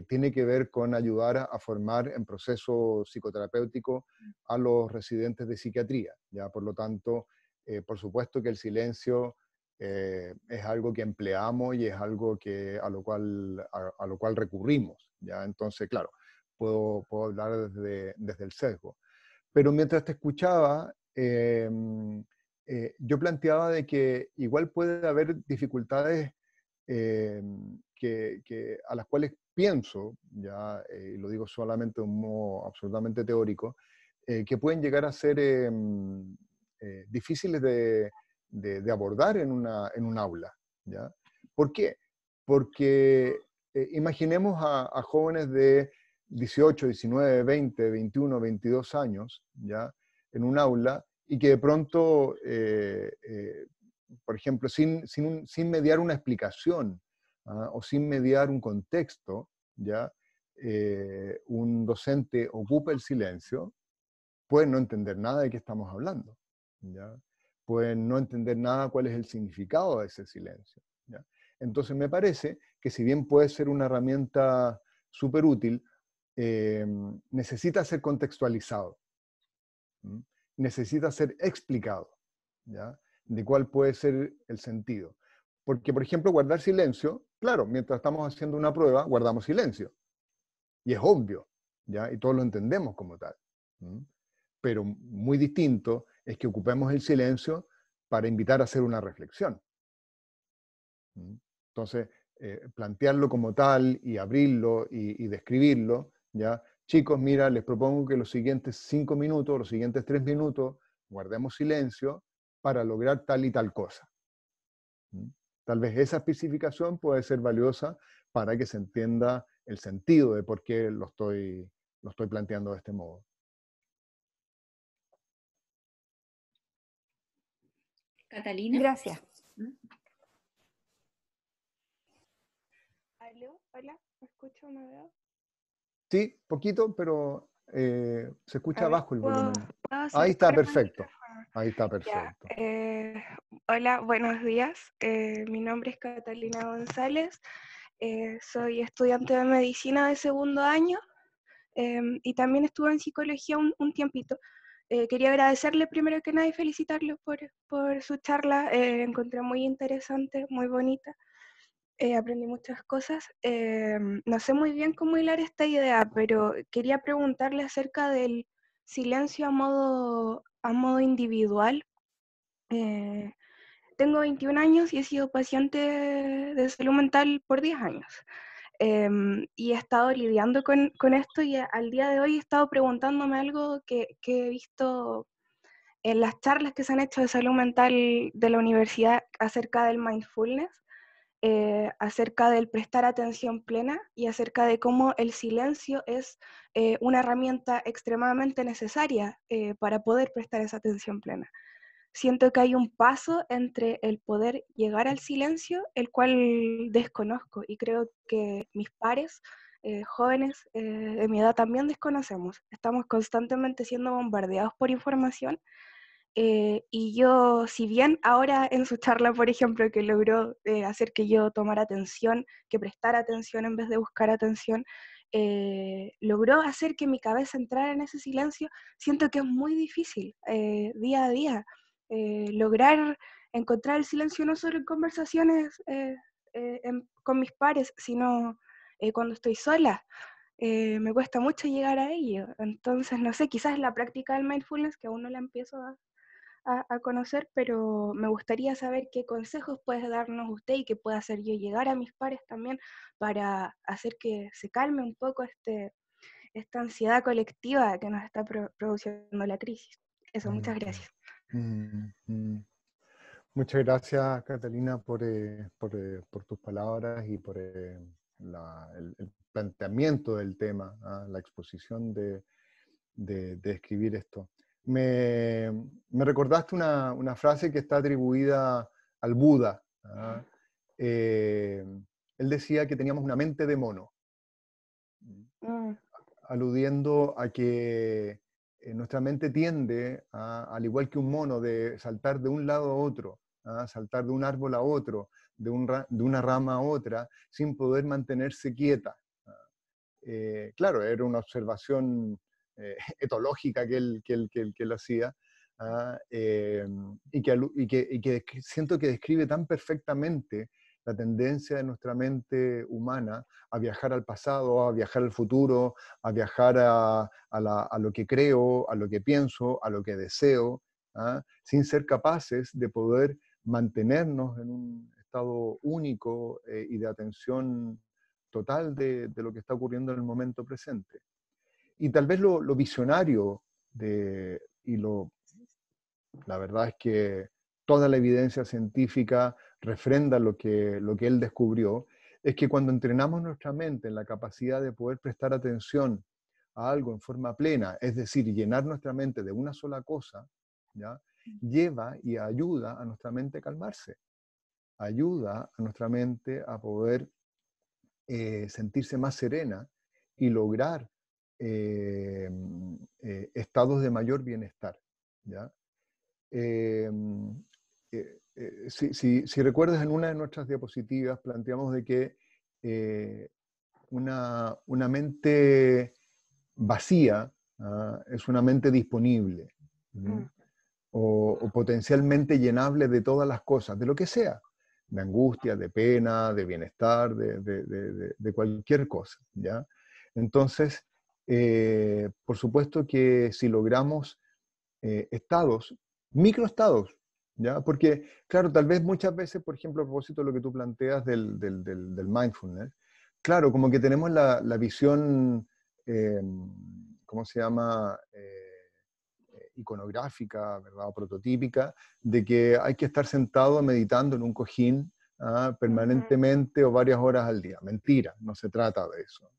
tiene que ver con ayudar a formar en proceso psicoterapéutico a los residentes de psiquiatría. ¿Ya? Por lo tanto, por supuesto que el silencio es algo que empleamos y es algo a lo cual recurrimos. ¿Ya? Entonces, claro, puedo hablar desde el sesgo. Pero mientras te escuchaba, yo planteaba de que igual puede haber dificultades a las cuales pienso, ya y lo digo solamente de un modo absolutamente teórico, que pueden llegar a ser difíciles de abordar en un aula. ¿Ya? ¿Por qué? Porque imaginemos a jóvenes de 18, 19, 20, 21, 22 años, ¿ya? En un aula, y que de pronto, por ejemplo, sin mediar una explicación o sin mediar un contexto, ¿ya? Un docente ocupa el silencio, puede no entender nada de qué estamos hablando, ¿ya? Pueden no entender nada cuál es el significado de ese silencio, ¿ya? Entonces me parece que si bien puede ser una herramienta súper útil, necesita ser contextualizado, ¿m? Necesita ser explicado, ¿ya? De cuál puede ser el sentido. Porque, por ejemplo, guardar silencio, claro, mientras estamos haciendo una prueba, guardamos silencio. Y es obvio, ¿ya? Y todos lo entendemos como tal. ¿M? Pero muy distinto es que ocupemos el silencio para invitar a hacer una reflexión. ¿M? Entonces, plantearlo como tal y abrirlo y describirlo, ¿ya? Chicos, mira, les propongo que los siguientes 5 minutos, los siguientes 3 minutos, guardemos silencio para lograr tal y tal cosa. ¿Mm? Tal vez esa especificación puede ser valiosa para que se entienda el sentido de por qué lo estoy planteando de este modo. Catalina. Gracias. ¿Aló? ¿Hola? ¿Me escucho? ¿Me veo? Sí, poquito, pero se escucha A ver, bajo el ¿puedo volumen. Ahí está acercarme al perfecto. micrófono. Ahí está Ya, perfecto. hola, buenos días. Mi nombre es Catalina González. Soy estudiante de medicina de segundo año y también estuve en psicología un tiempito. Quería agradecerle primero que nada y felicitarlo por su charla. Encontré muy interesante, muy bonita. Aprendí muchas cosas. No sé muy bien cómo hilar esta idea, pero quería preguntarle acerca del silencio a modo individual. Eh, Tengo 21 años y he sido paciente de salud mental por 10 años. Y he estado lidiando con esto y al día de hoy he estado preguntándome algo que he visto en las charlas que se han hecho de salud mental de la universidad acerca del mindfulness, acerca del prestar atención plena y acerca de cómo el silencio es una herramienta extremadamente necesaria para poder prestar esa atención plena. Siento que hay un paso entre el poder llegar al silencio, el cual desconozco, y creo que mis pares, jóvenes de mi edad también desconocemos. Estamos constantemente siendo bombardeados por información, y yo, si bien ahora en su charla, por ejemplo, que logró hacer que yo tomara atención, que prestara atención en vez de buscar atención, logró hacer que mi cabeza entrara en ese silencio, siento que es muy difícil día a día lograr encontrar el silencio no solo en conversaciones con mis pares, sino cuando estoy sola. Me cuesta mucho llegar a ello. Entonces, no sé, quizás la práctica del mindfulness, que aún no la empiezo a conocer, pero me gustaría saber qué consejos puede darnos usted y qué pueda hacer yo llegar a mis pares también para hacer que se calme un poco esta ansiedad colectiva que nos está produciendo la crisis. Eso, muchas gracias. Mm, mm. Muchas gracias, Catalina, por tus palabras y por el planteamiento del tema, la exposición de escribir esto. Me recordaste una frase que está atribuida al Buda. Eh, Él decía que teníamos una mente de mono, aludiendo a que nuestra mente tiende, al igual que un mono, de saltar de un lado a otro, saltar de un árbol a otro, de una rama a otra, sin poder mantenerse quieta. Claro, era una observación etológica que él hacía, y que siento que describe tan perfectamente la tendencia de nuestra mente humana a viajar al pasado, a viajar al futuro, a viajar a lo que creo, a lo que pienso, a lo que deseo, sin ser capaces de poder mantenernos en un estado único y de atención total de lo que está ocurriendo en el momento presente. Y tal vez lo visionario la verdad es que toda la evidencia científica refrenda lo que él descubrió, es que cuando entrenamos nuestra mente en la capacidad de poder prestar atención a algo en forma plena, es decir, llenar nuestra mente de una sola cosa, ¿ya? Lleva y ayuda a nuestra mente a calmarse, ayuda a nuestra mente a poder sentirse más serena y lograr estados de mayor bienestar, ¿ya? Si recuerdas, en una de nuestras diapositivas planteamos de que una mente vacía es una mente disponible, o potencialmente llenable de todas las cosas, de lo que sea, de angustia, de pena, de bienestar, de cualquier cosa, ¿ya? Entonces, por supuesto que si logramos estados, microestados, ¿ya? Porque, claro, tal vez muchas veces, por ejemplo, a propósito de lo que tú planteas del mindfulness, claro, como que tenemos la visión, ¿cómo se llama? Iconográfica, ¿verdad? O prototípica, de que hay que estar sentado meditando en un cojín permanentemente o varias horas al día. Mentira, no se trata de eso.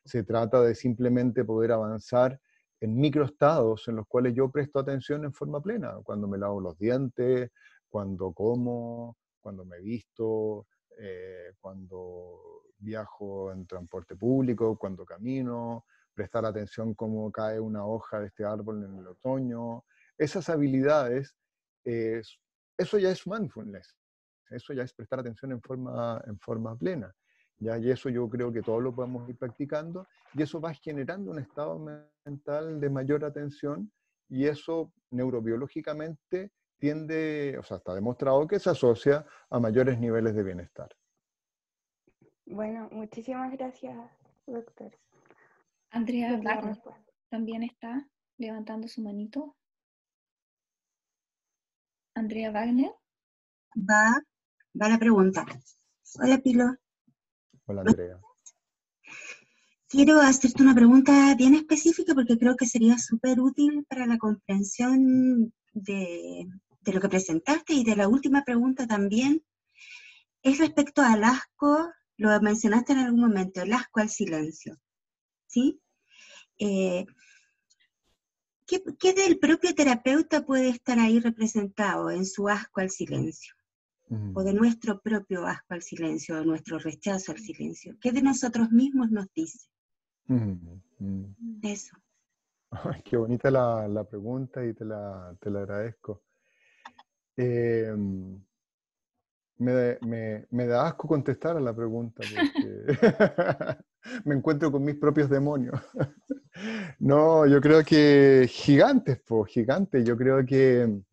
Se trata de simplemente poder avanzar en microestados en los cuales yo presto atención en forma plena, cuando me lavo los dientes, cuando como, cuando me visto, cuando viajo en transporte público, cuando camino, prestar atención cómo cae una hoja de este árbol en el otoño. Esas habilidades, eso ya es mindfulness, eso ya es prestar atención en forma plena. ¿Ya? Y eso yo creo que todos lo podemos ir practicando, y eso va generando un estado mental de mayor atención, y eso neurobiológicamente tiende, o sea, está demostrado que se asocia a mayores niveles de bienestar. Bueno, muchísimas gracias, doctor. Andrea Por la Wagner respuesta. también está levantando su manito. Andrea Wagner. Va la pregunta. Hola, Pilo. Hola, Andrea. Quiero hacerte una pregunta bien específica porque creo que sería súper útil para la comprensión de lo que presentaste, y de la última pregunta también. Es respecto al asco, lo mencionaste en algún momento, el asco al silencio, ¿sí? ¿Qué del propio terapeuta puede estar ahí representado en su asco al silencio? O de nuestro propio asco al silencio, o nuestro rechazo al silencio. ¿Qué de nosotros mismos nos dice? Eso. Ay, qué bonita la pregunta, y te la agradezco. Me da asco contestar a la pregunta porque me encuentro con mis propios demonios. No, yo creo que gigantes, gigantes. Yo creo que,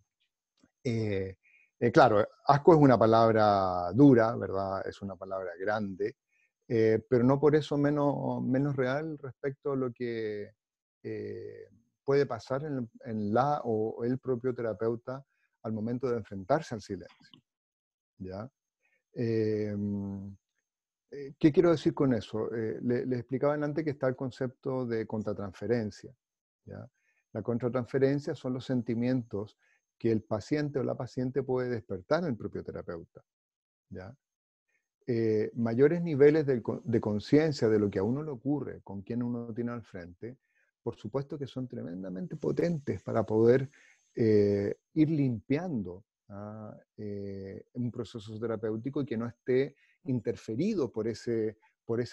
claro, asco es una palabra dura, ¿verdad? Es una palabra grande, pero no por eso menos real respecto a lo que puede pasar en la o el propio terapeuta al momento de enfrentarse al silencio. ¿Ya? ¿Qué quiero decir con eso? Les explicaba antes que está el concepto de contratransferencia. ¿Ya? La contratransferencia son los sentimientos que el paciente o la paciente puede despertar en el propio terapeuta. ¿Ya? Mayores niveles de conciencia de lo que a uno le ocurre, con quien uno tiene al frente, por supuesto que son tremendamente potentes para poder ir limpiando un proceso terapéutico y que no esté interferido por ese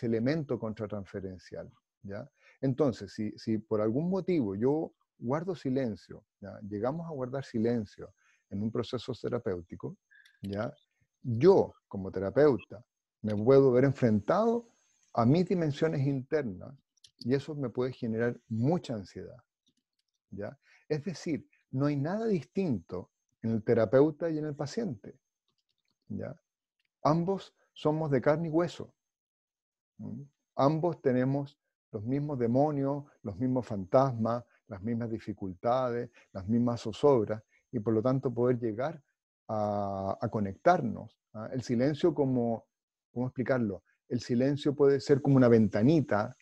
elemento contratransferencial. ¿Ya? Entonces, si por algún motivo yo guardo silencio, ¿ya? Llegamos a guardar silencio en un proceso terapéutico, ¿ya? Yo, como terapeuta, me puedo ver enfrentado a mis dimensiones internas, y eso me puede generar mucha ansiedad. ¿Ya? Es decir, no hay nada distinto en el terapeuta y en el paciente. ¿Ya? Ambos somos de carne y hueso. Ambos tenemos los mismos demonios, los mismos fantasmas, las mismas dificultades, las mismas zozobras, y por lo tanto poder llegar a conectarnos. El silencio, ¿cómo explicarlo? El silencio puede ser como una ventanita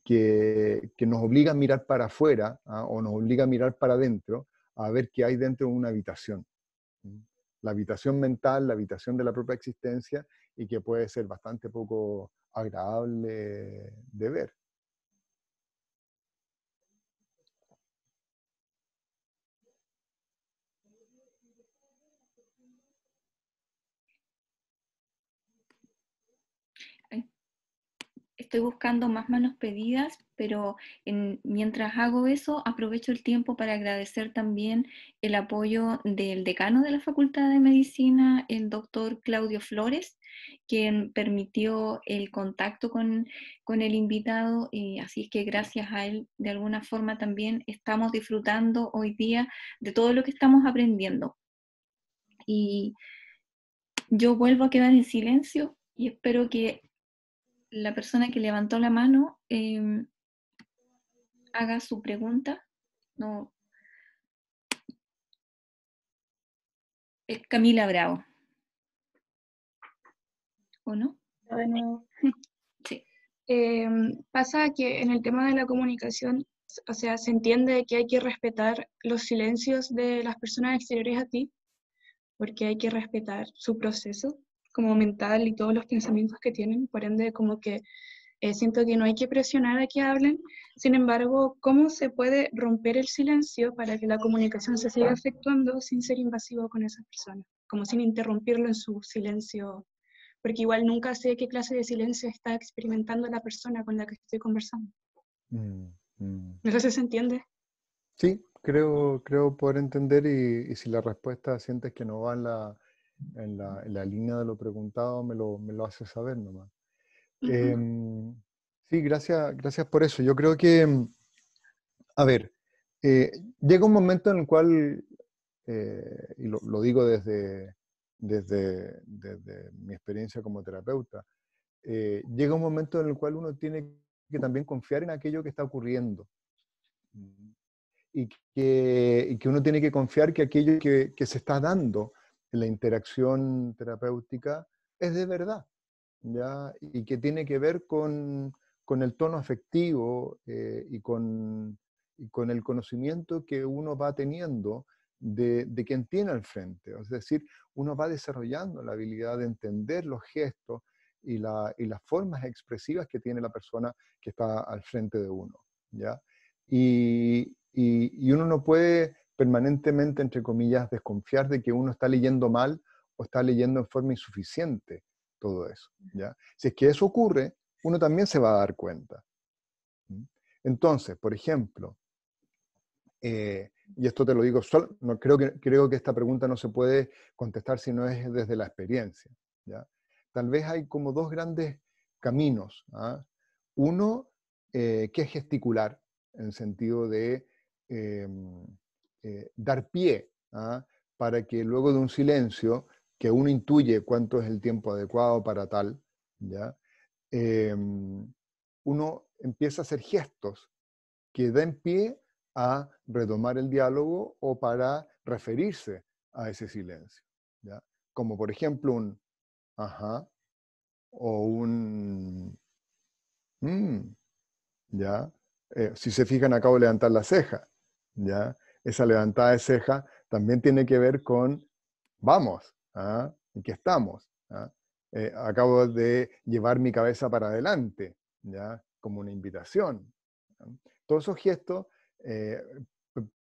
que nos obliga a mirar para afuera o nos obliga a mirar para adentro, a ver qué hay dentro de una habitación. La habitación mental, la habitación de la propia existencia, y que puede ser bastante poco agradable de ver. Estoy buscando más manos pedidas, pero mientras hago eso, aprovecho el tiempo para agradecer también el apoyo del decano de la Facultad de Medicina, el doctor Claudio Flores, quien permitió el contacto con el invitado, y así es que gracias a él, de alguna forma también estamos disfrutando hoy día de todo lo que estamos aprendiendo. Y yo vuelvo a quedar en silencio y espero que la persona que levantó la mano haga su pregunta. No. Es Camila Bravo. ¿O no? Bueno, Sí. pasa que en el tema de la comunicación, o sea, se entiende que hay que respetar los silencios de las personas exteriores a ti, porque hay que respetar su proceso como mental y todos los pensamientos que tienen, por ende como que siento que no hay que presionar a que hablen. Sin embargo, ¿cómo se puede romper el silencio para que la comunicación se siga efectuando sin ser invasivo con esas personas? Como sin interrumpirlo en su silencio, porque igual nunca sé qué clase de silencio está experimentando la persona con la que estoy conversando. No sé si se entiende. Sí, creo poder entender y si la respuesta sientes que no va en la línea de lo preguntado, me lo haces saber nomás. Sí, gracias por eso. Yo creo que, a ver, llega un momento en el cual, y lo digo desde mi experiencia como terapeuta, llega un momento en el cual uno tiene que también confiar en aquello que está ocurriendo. Y que uno tiene que confiar que aquello que se está dando en la interacción terapéutica es de verdad, ¿ya? Y que tiene que ver con el tono afectivo y con el conocimiento que uno va teniendo de quien tiene al frente. Es decir, uno va desarrollando la habilidad de entender los gestos y las formas expresivas que tiene la persona que está al frente de uno, ¿ya? Y uno no puede permanentemente, entre comillas, desconfiar de que uno está leyendo mal o está leyendo en forma insuficiente todo eso, ¿ya? Si es que eso ocurre, uno también se va a dar cuenta. Entonces, por ejemplo, y esto te lo digo, no, creo que esta pregunta no se puede contestar si no es desde la experiencia, ¿ya? Tal vez hay como dos grandes caminos, ¿ah? Uno, que es gesticular, en el sentido de dar pie, ¿ah? Para que luego de un silencio, que uno intuye cuánto es el tiempo adecuado para tal, ¿ya? Uno empieza a hacer gestos que den pie a retomar el diálogo o para referirse a ese silencio, ¿ya? Como por ejemplo un ajá o un ¿ya? Si se fijan, acabo de levantar la ceja, ¿ya? Esa levantada de ceja también tiene que ver con vamos, ¿ah? ¿En qué estamos? ¿Ah? Acabo de llevar mi cabeza para adelante, ¿ya? Como una invitación, ¿ya? Todos esos gestos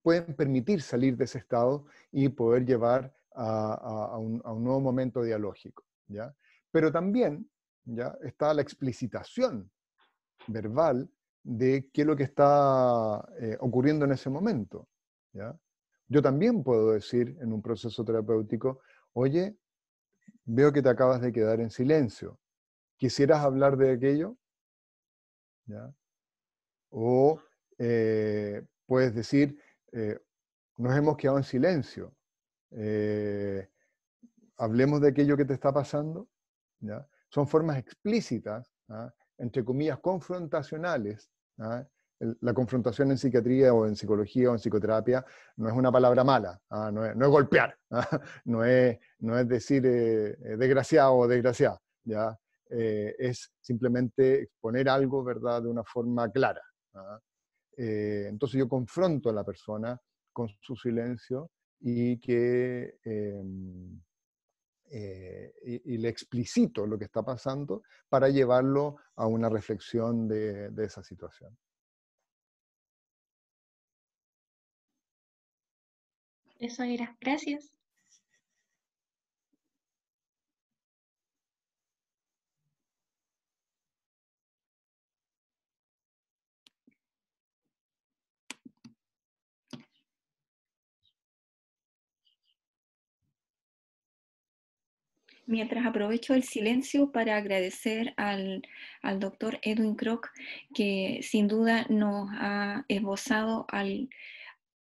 pueden permitir salir de ese estado y poder llevar a un nuevo momento dialógico, ¿ya? Pero también, ¿ya? Está la explicitación verbal de qué es lo que está ocurriendo en ese momento, ¿ya? Yo también puedo decir en un proceso terapéutico, oye, veo que te acabas de quedar en silencio, ¿quisieras hablar de aquello? ¿Ya? O puedes decir, nos hemos quedado en silencio, hablemos de aquello que te está pasando, ¿ya? Son formas explícitas, ¿ah? Entre comillas, confrontacionales, ¿ah? La confrontación en psiquiatría o en psicología o en psicoterapia no es una palabra mala, ¿ah? No es golpear, ¿ah? No es decir desgraciado o desgraciada, ¿ya? Es simplemente exponer algo, ¿verdad?, de una forma clara, ¿ah? Entonces yo confronto a la persona con su silencio y que y le explicito lo que está pasando para llevarlo a una reflexión de esa situación. Eso era. Gracias. Mientras aprovecho el silencio para agradecer al doctor Edwin Kroc, que sin duda nos ha esbozado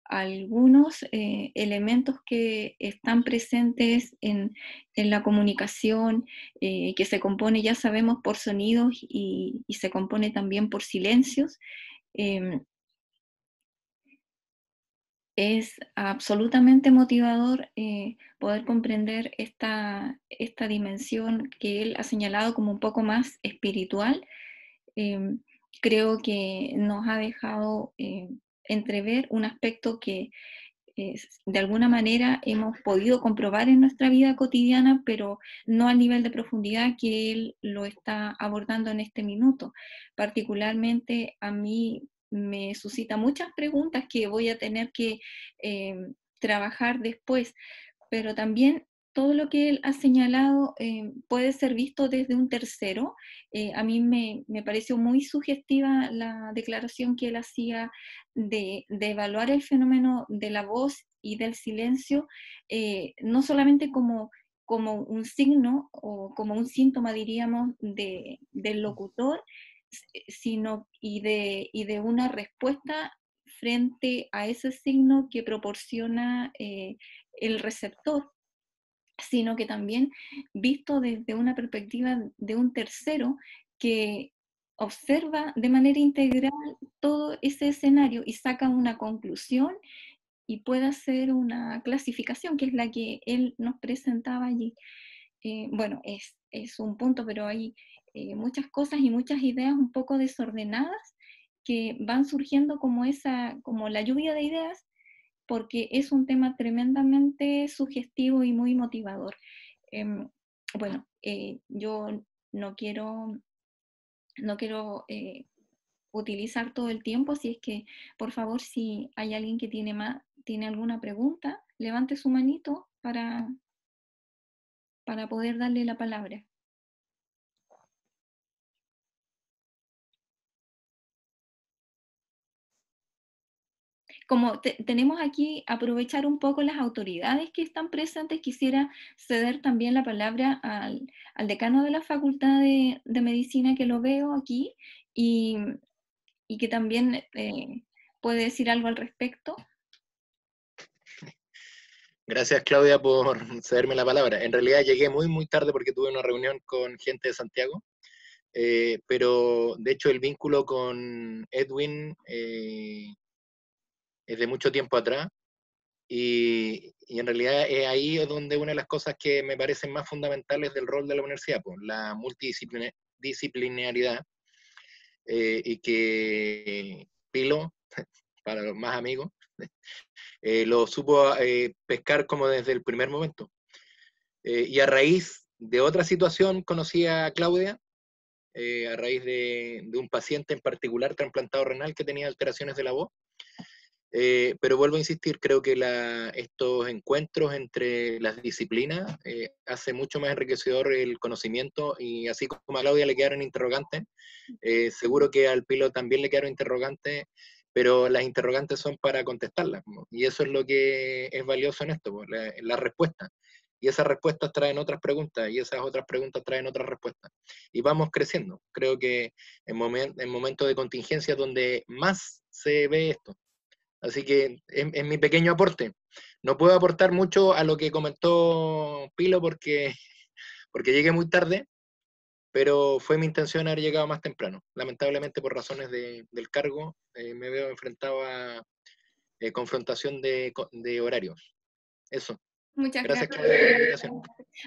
algunos elementos que están presentes en la comunicación, que se compone, ya sabemos, por sonidos y se compone también por silencios. Es absolutamente motivador poder comprender esta dimensión que él ha señalado como un poco más espiritual. Creo que nos ha dejado entrever un aspecto que de alguna manera hemos podido comprobar en nuestra vida cotidiana, pero no al nivel de profundidad que él lo está abordando en este minuto. Particularmente a mí me suscita muchas preguntas que voy a tener que trabajar después, pero también todo lo que él ha señalado puede ser visto desde un tercero. A mí me pareció muy sugestiva la declaración que él hacía de evaluar el fenómeno de la voz y del silencio, no solamente como un signo o como un síntoma, diríamos, del locutor, sino y de una respuesta frente a ese signo que proporciona el receptor, sino que también visto desde una perspectiva de un tercero que observa de manera integral todo ese escenario y saca una conclusión y puede hacer una clasificación, que es la que él nos presentaba allí. Bueno, es un punto, pero hay muchas cosas y muchas ideas un poco desordenadas que van surgiendo como la lluvia de ideas, porque es un tema tremendamente sugestivo y muy motivador. Bueno, yo no quiero utilizar todo el tiempo, así es que, por favor, si hay alguien que tiene alguna pregunta, levante su manito para poder darle la palabra. Como tenemos aquí, aprovechar un poco las autoridades que están presentes, quisiera ceder también la palabra al decano de la Facultad de Medicina, que lo veo aquí, y que también puede decir algo al respecto. Gracias, Claudia, por cederme la palabra. En realidad llegué muy tarde porque tuve una reunión con gente de Santiago, pero de hecho el vínculo con Edwin es de mucho tiempo atrás, y en realidad es ahí donde una de las cosas que me parecen más fundamentales del rol de la universidad, pues, la multidisciplinaridad, y que Pilo, para los más amigos, lo supo pescar como desde el primer momento. Y a raíz de otra situación conocí a Claudia, a raíz de un paciente en particular, trasplantado renal, que tenía alteraciones de la voz. Pero vuelvo a insistir, creo que estos encuentros entre las disciplinas hace mucho más enriquecedor el conocimiento, y así como a Claudia le quedaron interrogantes, seguro que al Pilo también le quedaron interrogantes, pero las interrogantes son para contestarlas, y eso es lo que es valioso en esto, la respuesta. Y esas respuestas traen otras preguntas, y esas otras preguntas traen otras respuestas. Y vamos creciendo. Creo que en momentos de contingencia es donde más se ve esto. Así que es mi pequeño aporte. No puedo aportar mucho a lo que comentó Pilo porque llegué muy tarde, pero fue mi intención haber llegado más temprano. Lamentablemente, por razones del cargo, me veo enfrentado a confrontación de horarios. Eso. Muchas Gracias, gracias. Claudia, por la invitación.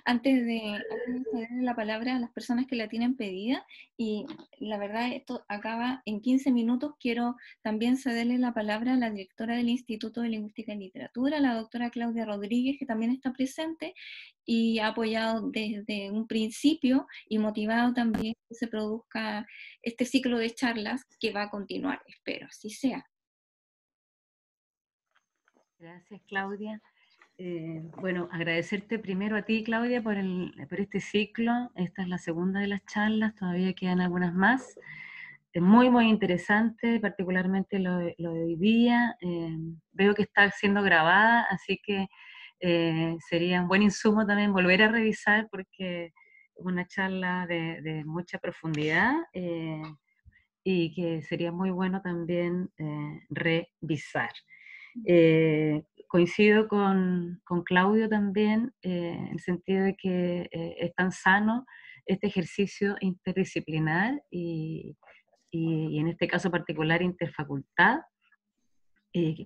Antes de cederle la palabra a las personas que la tienen pedida, y la verdad esto acaba en 15 minutos, quiero también cederle la palabra a la directora del Instituto de Lingüística y Literatura, la doctora Claudia Rodríguez, que también está presente y ha apoyado desde un principio y motivado también que se produzca este ciclo de charlas que va a continuar, espero, así sea. Gracias, Claudia. Bueno, agradecerte primero a ti, Claudia, por este ciclo. Esta es la segunda de las charlas, todavía quedan algunas más. Muy interesante, particularmente lo de hoy día. Veo que está siendo grabada, así que sería un buen insumo también volver a revisar, porque es una charla de mucha profundidad, y que sería muy bueno también revisar. Coincido con Claudio también, en el sentido de que es tan sano este ejercicio interdisciplinar y en este caso particular interfacultad,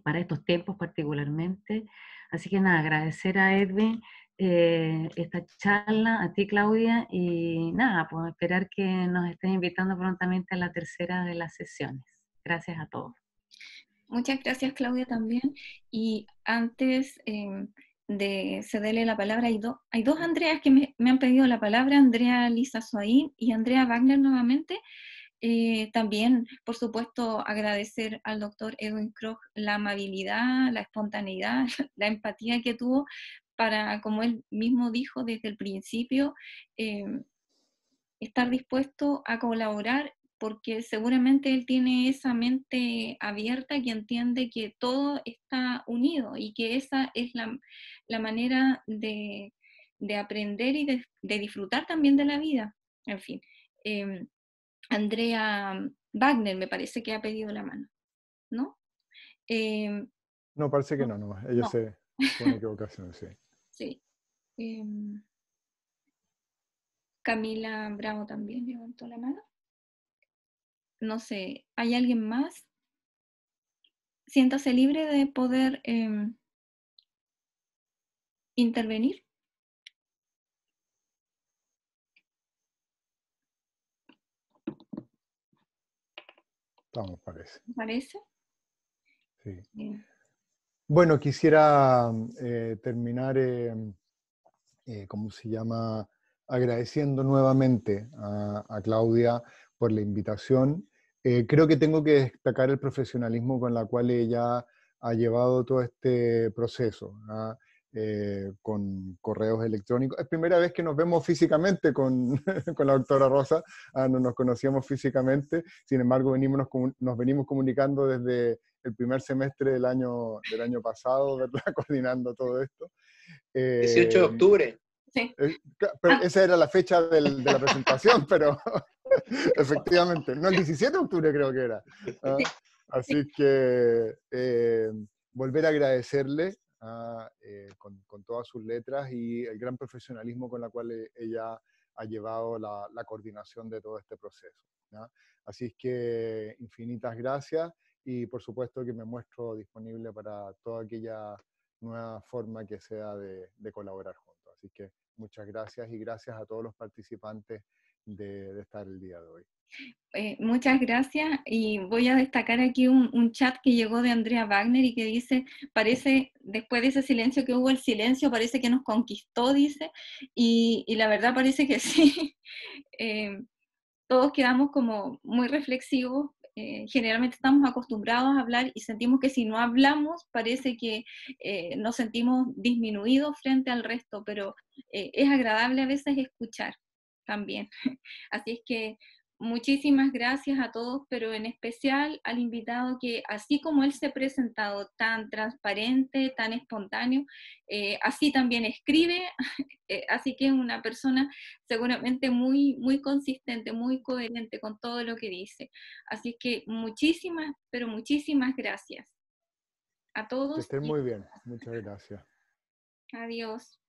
para estos tiempos particularmente. Así que nada, agradecer a Edwin esta charla, a ti, Claudia, y nada, pues esperar que nos estés invitando prontamente a la tercera de las sesiones. Gracias a todos. Muchas gracias, Claudia, también. Y antes de cederle la palabra, hay dos Andreas que me han pedido la palabra, Andrea Lisa Soaín y Andrea Wagner nuevamente. También, por supuesto, agradecer al doctor Edwin Krog la amabilidad, la espontaneidad, la empatía que tuvo para, como él mismo dijo desde el principio, estar dispuesto a colaborar, porque seguramente él tiene esa mente abierta que entiende que todo está unido y que esa es la manera de aprender y de disfrutar también de la vida. En fin, Andrea Wagner me parece que ha pedido la mano, ¿no? No, parece que no, ella no. fue una equivocación, sí. Sí. Camila Bravo también levantó la mano. No sé, ¿hay alguien más? Siéntase libre de poder intervenir. Vamos, parece. ¿Parece? Sí. Bien. Bueno, quisiera terminar, ¿cómo se llama? Agradeciendo nuevamente a Claudia por la invitación. Creo que tengo que destacar el profesionalismo con la cual ella ha llevado todo este proceso, ¿ah? Con correos electrónicos. Es primera vez que nos vemos físicamente con, con la doctora Rosa, no nos conocíamos físicamente, sin embargo nos venimos comunicando desde el primer semestre del año pasado, ¿verdad? Coordinando todo esto. 18 de octubre. Sí. Pero esa era la fecha de la presentación, pero efectivamente, no, el 17 de octubre creo que era. Sí. Así que volver a agradecerle con todas sus letras y el gran profesionalismo con la cual ella ha llevado la coordinación de todo este proceso, ¿no? Así es que infinitas gracias y por supuesto que me muestro disponible para toda aquella nueva forma que sea de colaborar juntos. Así que muchas gracias y gracias a todos los participantes de estar el día de hoy. Muchas gracias, y voy a destacar aquí un chat que llegó de Andrea Wagner y que dice, parece, después de ese silencio que hubo, el silencio parece que nos conquistó, dice, y la verdad parece que sí. Todos quedamos como muy reflexivos. Generalmente estamos acostumbrados a hablar y sentimos que si no hablamos parece que nos sentimos disminuidos frente al resto, pero es agradable a veces escuchar también. Así es que muchísimas gracias a todos, pero en especial al invitado que, así como él se ha presentado tan transparente, tan espontáneo, así también escribe, así que es una persona seguramente muy, muy consistente, muy coherente con todo lo que dice. Así que muchísimas, pero muchísimas gracias a todos. Que estén muy bien. Muchas gracias. Adiós.